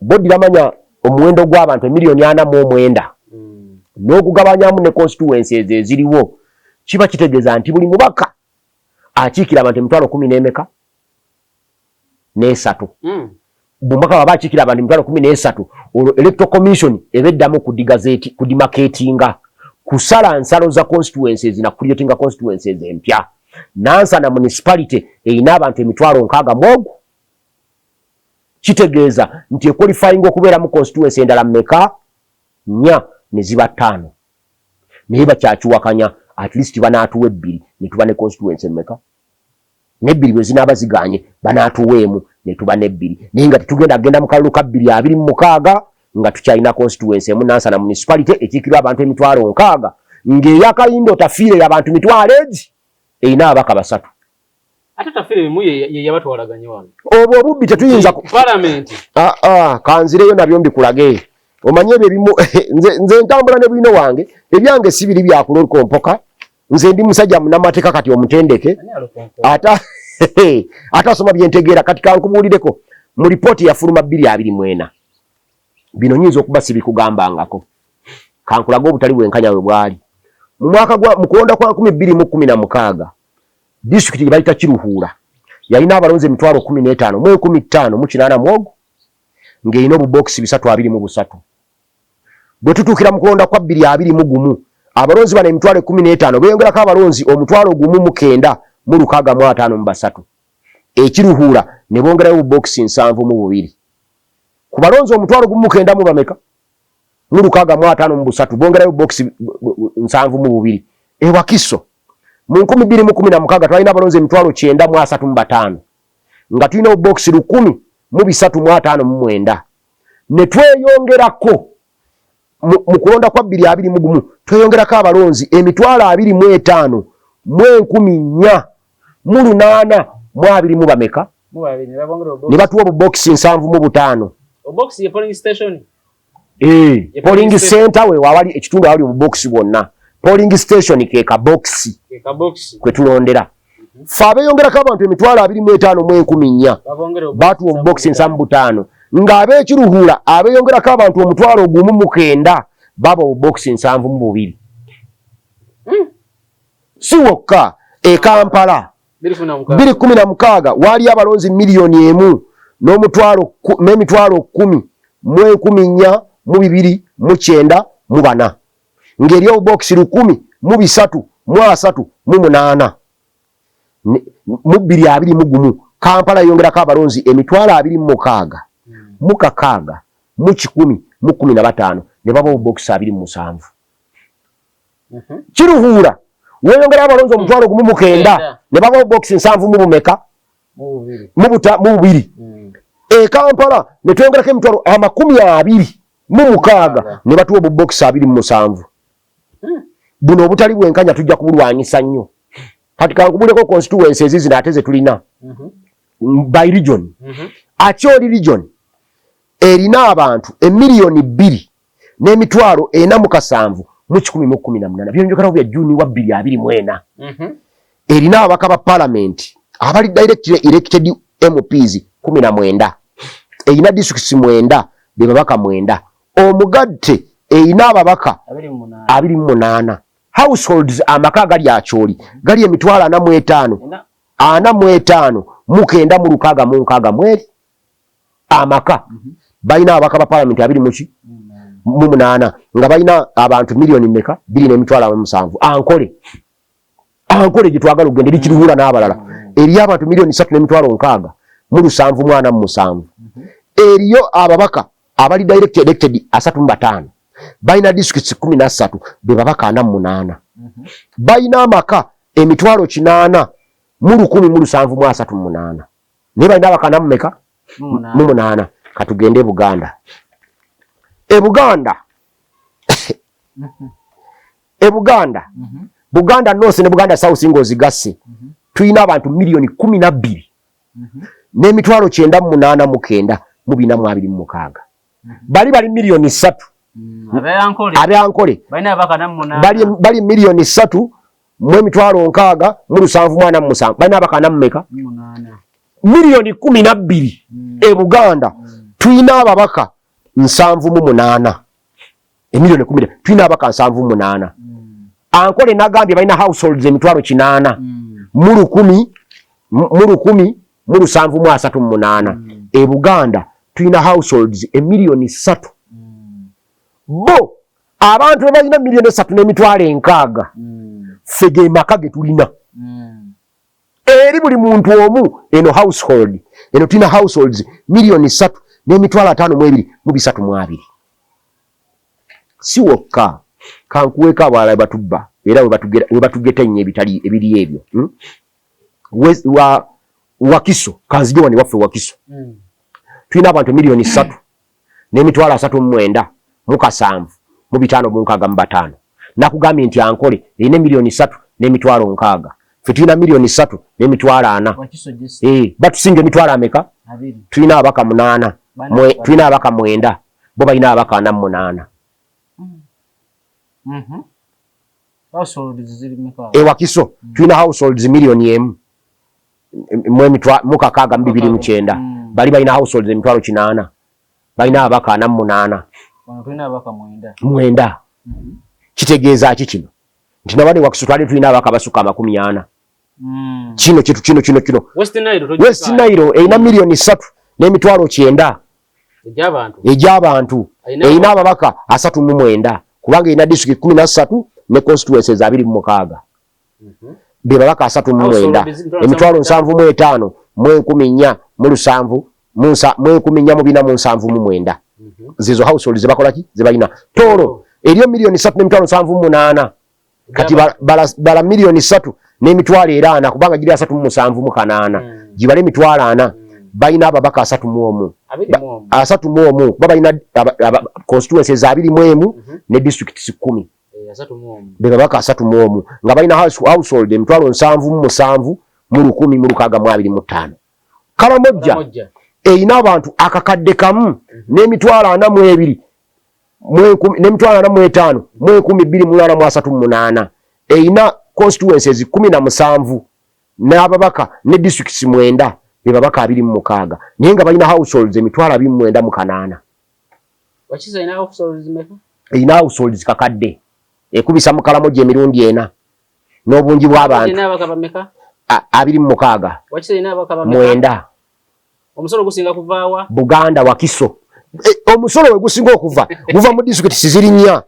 bodira manya omuwendo gw'abantu 449 n'okugabanyamu ne constituencies eziriwo kiba kitegeeza nti buli mubaka akiikira abantu 10,000 n'esatu bumaka baba akiikira abantu 13 olwo electoral commission ebeddamu kudimarketinga kusala nsalo za constituencies na creating constituencies empya Nansana municipality erina abantu 60,000 kitegeeza nti equalifying okubeera mu constituency endala mmeka 4 ne ziba 5 naye bakyakiwakanya at least banaatuwa 2 ne tuba ne constituency mmeka ne 2 bwe zinaaba ziganye banaatuweemu ne tuba ne 2 naye nga tetugenda mu kalulu ka 226 nga tukyalina constituency emu Nansana municipality ekiikirwa abantu 60,000 ng'eyakayindo tafiire abantu 2,000 erina ababaka 3 ate tafiire bimu ye yabatwalaganye wano obwo obubbi tetuyinza parliament kanzireyo nabyo mbikulage omanye ebyo ebimu nze ntambula ne bwino wange ebyange si biri byakulolkompoka nze ndi musajja munamateeka kati omutendeke atasoma byentegeera kati kankubuulireko mu lipooti yafuluma 224 bino nyinza okuba sibikugambangako kankulaga obutali bwenkanya bwe bwali mu mwaka mu kulonda kwa 2016 disitulikiti bayita Kiruhuura yalina abalonzi 15,000 mu 15 mu 80 ng'erina obubokisi 323 bwe tutuukira mu kulonda kwa 2021 abalonzi bano 15,000 beeyongerako abalonzi 1,009 mu 653 Ekiruhuura ne bongerayo obubokisi 72 ku balonzi 1,009 mu bameka mu 653 bongerayo obubokisi 72 Wakiso mu 2016 twalina abalonzi 935 nga tulina obubokisi 10,359 ne tweyongerako mu kulonda kwa 2021 tweyongerako abalonzi 25,000 mu bameka ne batuwa obubokisi 7 polling center we wawali ekitundu awali obubokisi bwonna polling station ke kabokisi kwe tulondera fabe yongerako abantu 25,014 batuwa obubokisi 7 ng'abe ekiruhula abe yongerako abantu 1,900 baba obubokisi 7 si wokka e Kampala 2016 wali abalonzi 1,000,000 n'emitwalo 10,142,904 ngeri obubokisi 1,338 mu 2021 Kampala yongerako abalonzi 26,000 mu 1,015 ne baba obubokisi 27 kiruhura weyongera abalonzi 1,900 ne baba obubokisi 7 mu bumeka mu bubiri e Kampala ne twongerako emitwalo 26 ne batuwa obubokisi 27 buno obutali bwenkanya tujja kubulwanyisa nnyo kati kankubuleko constituencies zino ate ze tulina by region Acholi region erina abantu 2,447,118 byonjokeraho bya Juni wa 2024 erina ababaka ba parliament abali directly elected MPs 19 erina districts 9 be babaka 9 omugadde erina ababaka 28 households amaka gali Acholi gali 45 mukenda mu lukaga mu nkaga mweri amaka baina abaka ba parliament 28 nga baina abantu milioni meka 2,700 ankole gitwagala ugende likiruhula n'abalala eriyo abantu milioni 3,600 mu 7,700 eriyo ababaka abali direct elected 35 baina districts 13 be babaka 48 baina amaka 8,000 mu 1,738 ne baina abaka nameka mu 8 katugende Buganda Buganda North ne Buganda South ngozi gasse tuyina abantu milioni 12 n'emitwalo 989 mu 426 bali milioni 3 abe ankole bali milioni 3 mu emitwalo 6 mu 7,700 baina abakana mmeka milioni 12 e Buganda tuyina ababaka 7,8 emilioni 10 tuyina abaka 7,8 ankole nagambye baina households emitwalo 8 mu 10 mu 7,38 e Buganda tuyina households emilioni 3 bo abantu balina milioni 3 n'emitwalo 6 fege makage tulina eri buli muntu omu eno household eno tuyina households milioni 3 n'emitwalo 5 mu 3 si wokka kankuweka abala batubba era we batugeta nnyo ebiri ebyo Wakiso kanzije wani waffe Wakiso tuyina abantu milioni 3 n'emitwalo 39 mu 7 mu 5,605 nakugambye nti ankole erina milioni 3 n'emitwalo 6 ffe tuyina milioni 3 n'emitwalo 4 batusinga emitwalo ameka tuyina abaka 8 tuyina abaka 9 bo balina abaka 48 Wakiso tuyina households milioni 1 mu 6,209 bali balina households emitwalo 8 balina abaka 48 tuyina abaka 9 kitegeeza ki kino nti nabane Wakiso twali tuyina abaka basuka 40 kino West Nile erina milioni 3 n'emitwalo 9 ej'abantu erina ababaka 39 kubanga erina district 13 ne constituencies 26 be babaka 39 emitwalo 75 mu 10 mu 7 mu 10 zizo households bakolaki zibalina toro eriyo milioni 3 n'emitwalo 78 kati bala milioni 3 n'emitwalo 8 kubanga giri 3,708 gibale emitwalo 4 balina ababaka 3 baba balina constituencies 21 ne districts 10 be babaka 31 nga balina household emitwalo 7,700 mu 1,625 Kalamojja eyina abantu akakadde kamu n'emitwalo 42 n'emitwalo 45 mu 1238 eyina constituencies 17 n'ababaka ne districts 9 be babaka 26 naye nga balina households emitwalo 29 wakiza ina households meka eyina households kakadde ekubisa mu Kalamojja emirundi ena n'obungi bw'abantu ina abaka meka 26 wakiza ina abaka meka 9 omusolo gusinga kuvaawa Buganda Wakiso omusolo we gusinga okuva guva mu district sizirinya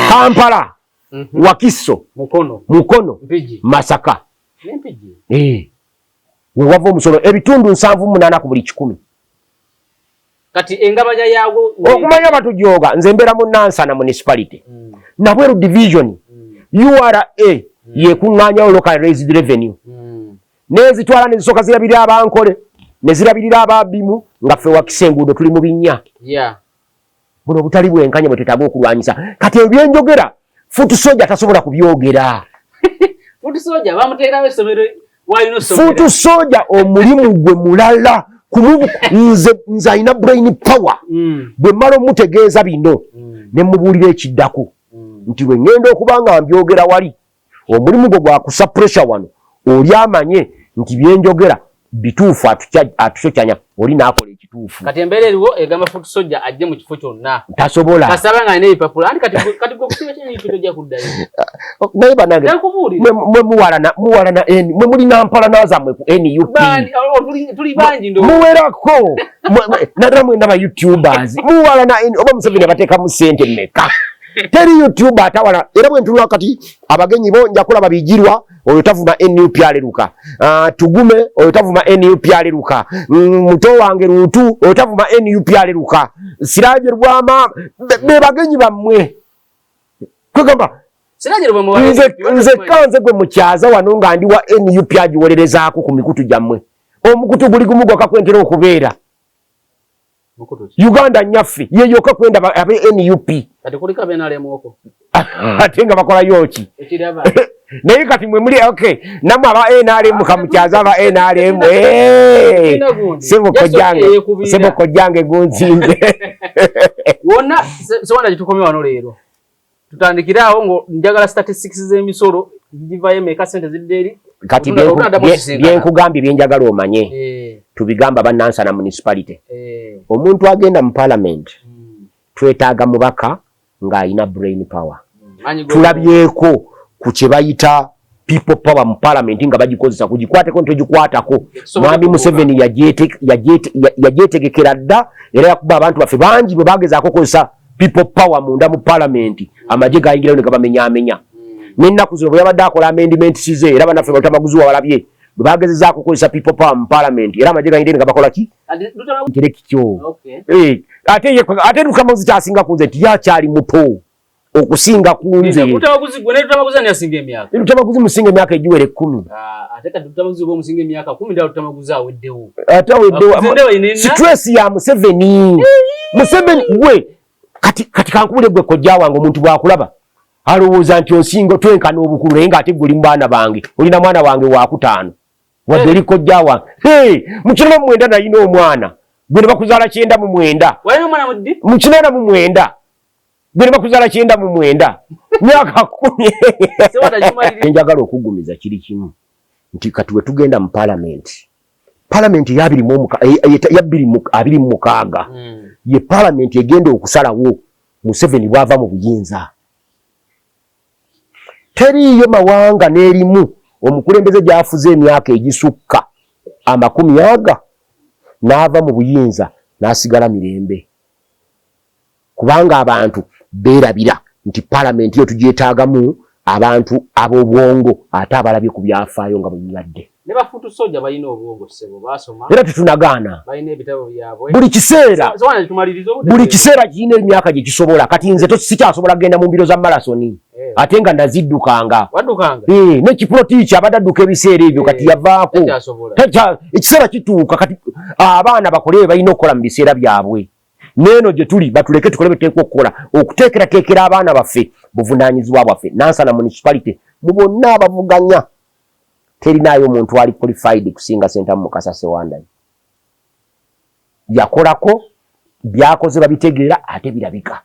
Kampala Wakiso Mukono Mpigi Masaka Mpigi we wava omusolo ebitundu 7-8 ku buli 100 kati engabanya yago okumanya batujoga nze mbera mu Nansana municipality Nabweru division URA yekunganya local raised revenue nezitwala nezisoka zirabira abankole nezirabirira ababimu nga fe Wakisengudo tuli mu binnya buno butali bwenkanya bwe tetaga okulwanyisa kati ebyenjogera Futu Soja tasobola kubyogera Futu Soja bamutera esomero wayino somero Futu Soja omulimu gwe mulala kumubu nze ayina brain power bwe malo mutegeeza bino ne mubulira ekiddako nti we ngenda okubanga mbyogera wali omulimu gwe gwa kusa pressure wano oli amanye nti byenjogera bituufu atukyanya oli nakola ekituufu kati embeera eriwo egamba Futu Soja ajje mu kifo kyonna tasobola kasaba nga alina ebipapula anti kati gwe kusiba ky'ebipito ojja kuddayo naye banange mwe muwalana mwe muli nampala nazammwe ku NUP tuli bangi ndo muwerako naddala mwenda ba YouTubers muwalana oba Museveni abateekamu ssente mmeka teri YouTube atawala era bwe ntunula kati abagenyi bo nja kulaba bijirwa oyo tavuma NUP aleruka tugume oyo tavuma NUP aleruka muto wange Rutu oyo tavuma NUP aleruka Siraje Rwama be bagenyi bammwe kwegamba Siraje Rwama nze kanze gwe mukyaza wano nga ndi wa NUP agiwolerezaako ku mikutu jammwe omukutu guli gumugwa kakwentera okubeera Uganda nyaffe yeyoka kwenda abe NUP kati kulika benale mwoko ate nga bakola yoki ekiraba naye kati mwe muli okay namwe aba NRM kamukyaza aba NRM sebo jange gunzinze wona sewanda gitukomye wano leero tutandikirawo ngo njagala statistics z'emisolo givayo meka sente zidderi kati byenkugambye byenjagala omanye tubigamba Banansana municipality omuntu agenda mu parliament twetaaga mubaka nga ayina brain power tulabyeko ku kye bayita people power mu parliament nga bagikozesa kugikwateko ntogikwatako Mwami Museveni yajetegekera dda era yakuba abantu baffe bangi bwe bagezaako kozesa people power munda mu parliament amagye gayingirayo ne gabamenya n'ennaku zino bwe yabadde akola amendment size era bannaffe balutamaguzi walabye bwe bagezezaako kukozesa people power mu parliament era amagye gayingirayo ne gabakola ki nterekikyo ate Lutamaguzi kyasinga kunze nti yakyali muto okusinga kunze Lutamaguzi musinga emyaka egiwera 10 stress ya Museveni we kati kankubule gwe kojja wange omuntu bwakulaba alowooza nti osinga twenkana obukulu naye ng'ate gwe oli mu baana bange olina mwana wange wa 5 wadde oli kojja wange mu 9 nalina omwana gwe ne bakuzaala 9 mu 9 gwe ne bakuzaala 9 myaka 10 njagala okugumiza kiri kimu nti kati we tugenda mu parliament ya 26 ye parliament egenda okusalawo Museveni bwava mu buyinza teriyo mawanga n'erimu omukulembeze gyafuze emyaka egisukka 10 n'ava mu buyinza n'asigala mirembe kubanga abantu beerabira nti parliament yo tugyetaagamu abantu ab'obwongo ate abalabye ku byafaayo nga bwebibadde ne bafutu Soja balina obwongo sebo basoma era tutunagaana balina ebitabo byabwe buli kiseera kirina emyaka gye kisobola kati nze sikyasobola kugenda mu mbiro za malasoni ate nga naziddukanga n'ekiprotiki abadde adduka ebiseera ebyo kati yavaako ekiseera kituuka kati abaana bakole balina okukola mu biseera byabwe neno gye tuli batuleke tukole beteekwa okukola okuteekerateekera abaana baffe buvunaanyizibwa bwaffe. Nansana municipality mu bonna abavuganya terinayo omuntu ali qualified kusinga Sentamu Mukasa Sewandagi. Yakolako byakoze babitegeera ate birabika.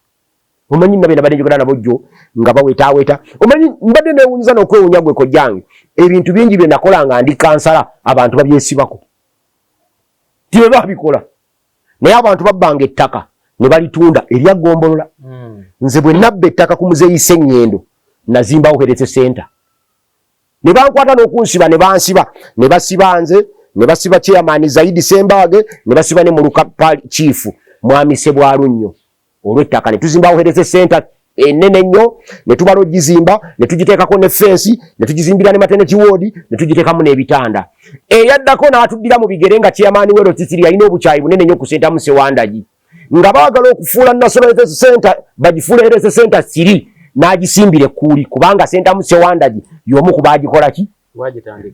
Omanyi nabe nabadde njogera nabo jjo nga bawetaaweta. Omanyi mbadde neewunyiza n'okwewunya gwe kojjange ebintu bingi bye nakola nga ndi kansala abantu babyesibako. Tibe babikola. Naye abantu babbanga ettaka ne balitunda erya Gombolola. Nze bwe nabba ettaka ku muzeeyi Ssennyendo nazimbawo Health Center. Ne bankwata n'okunsiba ne bansiba ne basiba nze ne basiba chairman Zaidi Sembage ne basiba ne Muluka chief Mwami Sebwalunnyo. Olw'ettaka ne tuzimbawo Health Center enene nnyo ne tubalo gizimba ne tugiteekako ne fence ne tugizimbira ne maternity ward ne tugiteekamu n'ebitanda. Eyaddako n'atuddira mu bigere nga chairman we Rotitiri alina obukyayi bunene nnyo ku Sentamu Sewandagi. Nga baagala okufuula National Health Center bagifuula Health Center siri n'agisimbire kuuli kubanga Sentamu Sewandagi y'omu ku baagikola ki?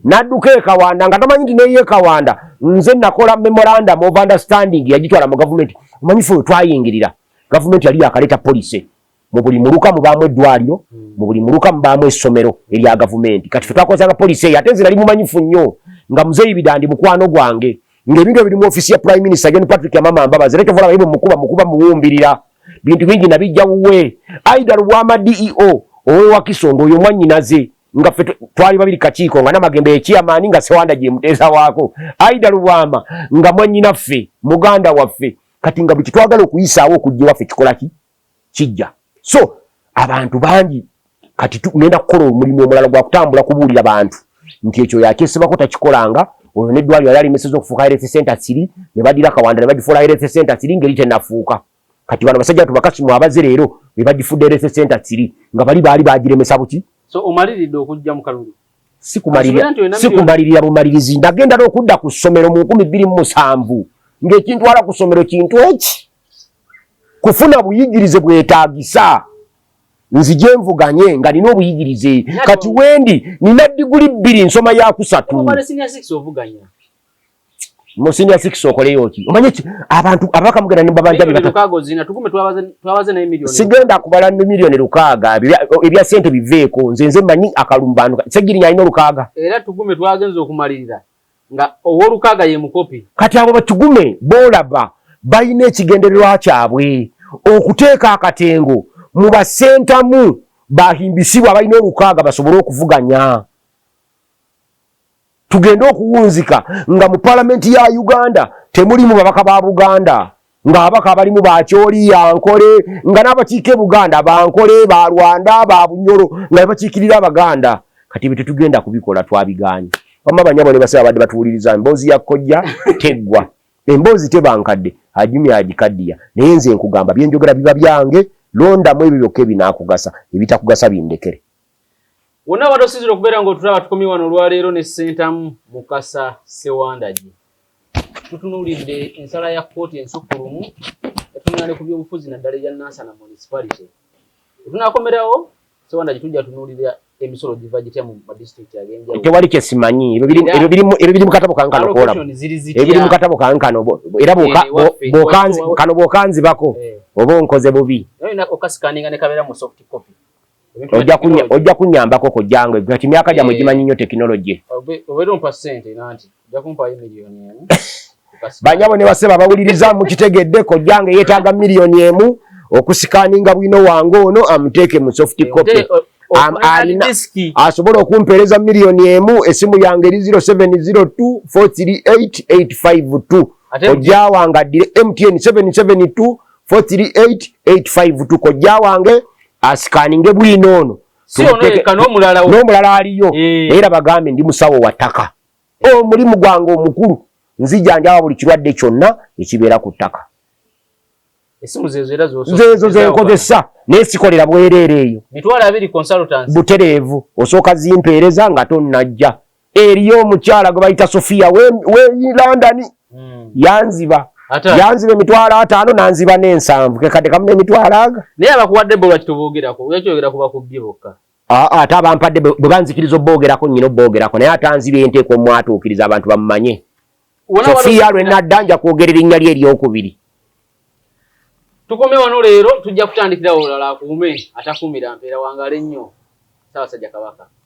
N'adduka e Kawanda nga tamanyi nti n'eye Kawanda nze nakola memorandum of understanding yagitwala mu government. Omanyi ffe twayingirira government yali yakaleta police mu buli muluka mubaamu eddwaliro mu buli muluka mubaamu essomero erya government. Kati ffe twakozanga police ate nze nali mumanyifu nnyo nga muzeeyi Bidandi mukwano gwange ng'ebintu ebiri mu ofisi ya Prime Minister John Patrick Amama Mbabazi lete vola bayibwe mukuba muwumbirira bintu bingi nabijja wuwe Aida Lubwama DEO owe wa Kisongo oyo mwannyinaze nga ffe twali babiri kakiiko nga Namagembe ekyamaani nga Sewandagi emuteesa waako Aida Lubwama nga mwannyinaffe muganda waffe kati nga bwe kitwagala okuyisaawo okujja waffe kikola ki kijja. So abantu bangi kati tugenda kukola omulimu omulala gwa kutambula kubuulira bantu nti ekyo yakyesibako takikolanga. Oyo n'eddwaliro yali alimeseza okufuuka Health Center siri ne badira Kawanda ne bagifuula Health Center siri ngeri tenafuuka. Kati bano basajja tubakasimu abaze leero be bagifudde Health Center siri nga baali bagiremesa buki. So omaliridde okujja mu kalulu? Sikumalirira bumalirizi ndagenda n'okudda ku ssomero mu 2007 ng'ekintwala ku ssomero kintu eki kufuna buyigirize bwetaagisa nzije nvuganye nga nina obuyigirize kati wendi nina diguli 2 nsoma ya kusatu mu senior 6 okoleyo ki omanye abantu abaka mugenda ne babanja bibakago zina tukume twabaze na milioni sigenda kubala milioni lukaaga ebya sente biveeko nze manyi akalumbano segirinya ino lukaaga era tukume twagenza okumalirira nga owo lukaaga ye mukopi kati abo batugume bolaba bayina ekigendererwa kyabwe okuteeka akatengo mu basentamu bahimbisibwa balina olukaaga basobole okuvuganya. Tugenda okuwunzika nga mu parliament ya Uganda temulimu babaka ba Buganda nga abaka abalimu ba Kyoli Yankole nga n'abakiike Buganda Bankole ba Rwanda ba Bunyoro nga bakiikirira Abaganda kati bete tugenda kubikola twabiganye. Bamma banyabo ne basaba badde batuwuliriza emboozi ya kkojja teggwa emboozi tebankadde ajumi agikaddiya naye nze nkugamba byenjogera biba byange londa mu ebyo byokka ebinaakugasa ebitakugasa bindekere. Wonna badosizira okubeera ng'otulaba tukomi wano olwaleero ne Sentamu Mukasa Sewandagi. Tutunuulidde ensala ya kkooti ensukkulumu etunula ne ku by'obufuzi naddala ebya Nansana municipality. Tunaakomerawo Sewandagi tujja tunuulira emisolo giva gitya mu madistrict ag'enjawulo. Tewali kye simanyi ebyo biri mu katabo kankano kola ebiri mu katabo kankano era bw'okanzibako oba onkoze bubi okasikaninga ne kabeera mu soft copy. Ojja kunyambako kojjange kati myaka gyamwe gimanyi nnyo tekinologi obeera ompa ssente nanti ojja kumpayo miliyoni emu banyabo ne baseba bawuliriza mukitegedde kojjange yeetaaga miliyoni emu okusikaninga bwino wange ono amuteeke mu soft copy asobola okumpeereza miliyoni emu esimu yange eri 0702 438 852 kojja wange addire MTN 772 438 852 kojja wange asikaninge bwino ono n'omulala aliyo era bagambe ndi musawo wa ttaka omulimu gwange omukulu nzijanjaba buli kirwadde kyonna ekibeera ku ttaka zeezo zenkozesa naye sikolera bwereere eyo butereevu osooka zimpeereza nga tonnajja eriyo omukyala gwe bayita Sofia we London yanziba emitwalo 5 nanziba n'7 kekadde kamu n'emitwalo aga naye abakuwadde bo lwaki toboogerako yakyogera kuba kubbye bokka ate abampadde bwe banzikiriza obboogerako nnyina obboogerako naye ate anziba enteeka omwatuukiriza abantu bamumanye Sofia lwe nadda nja kwogera erinnya lye eryokubiri Tukome wano leero tujja kutandikira olala akuume atakuumira mpeera wangale nnyo Ssaabasajja Kabaka.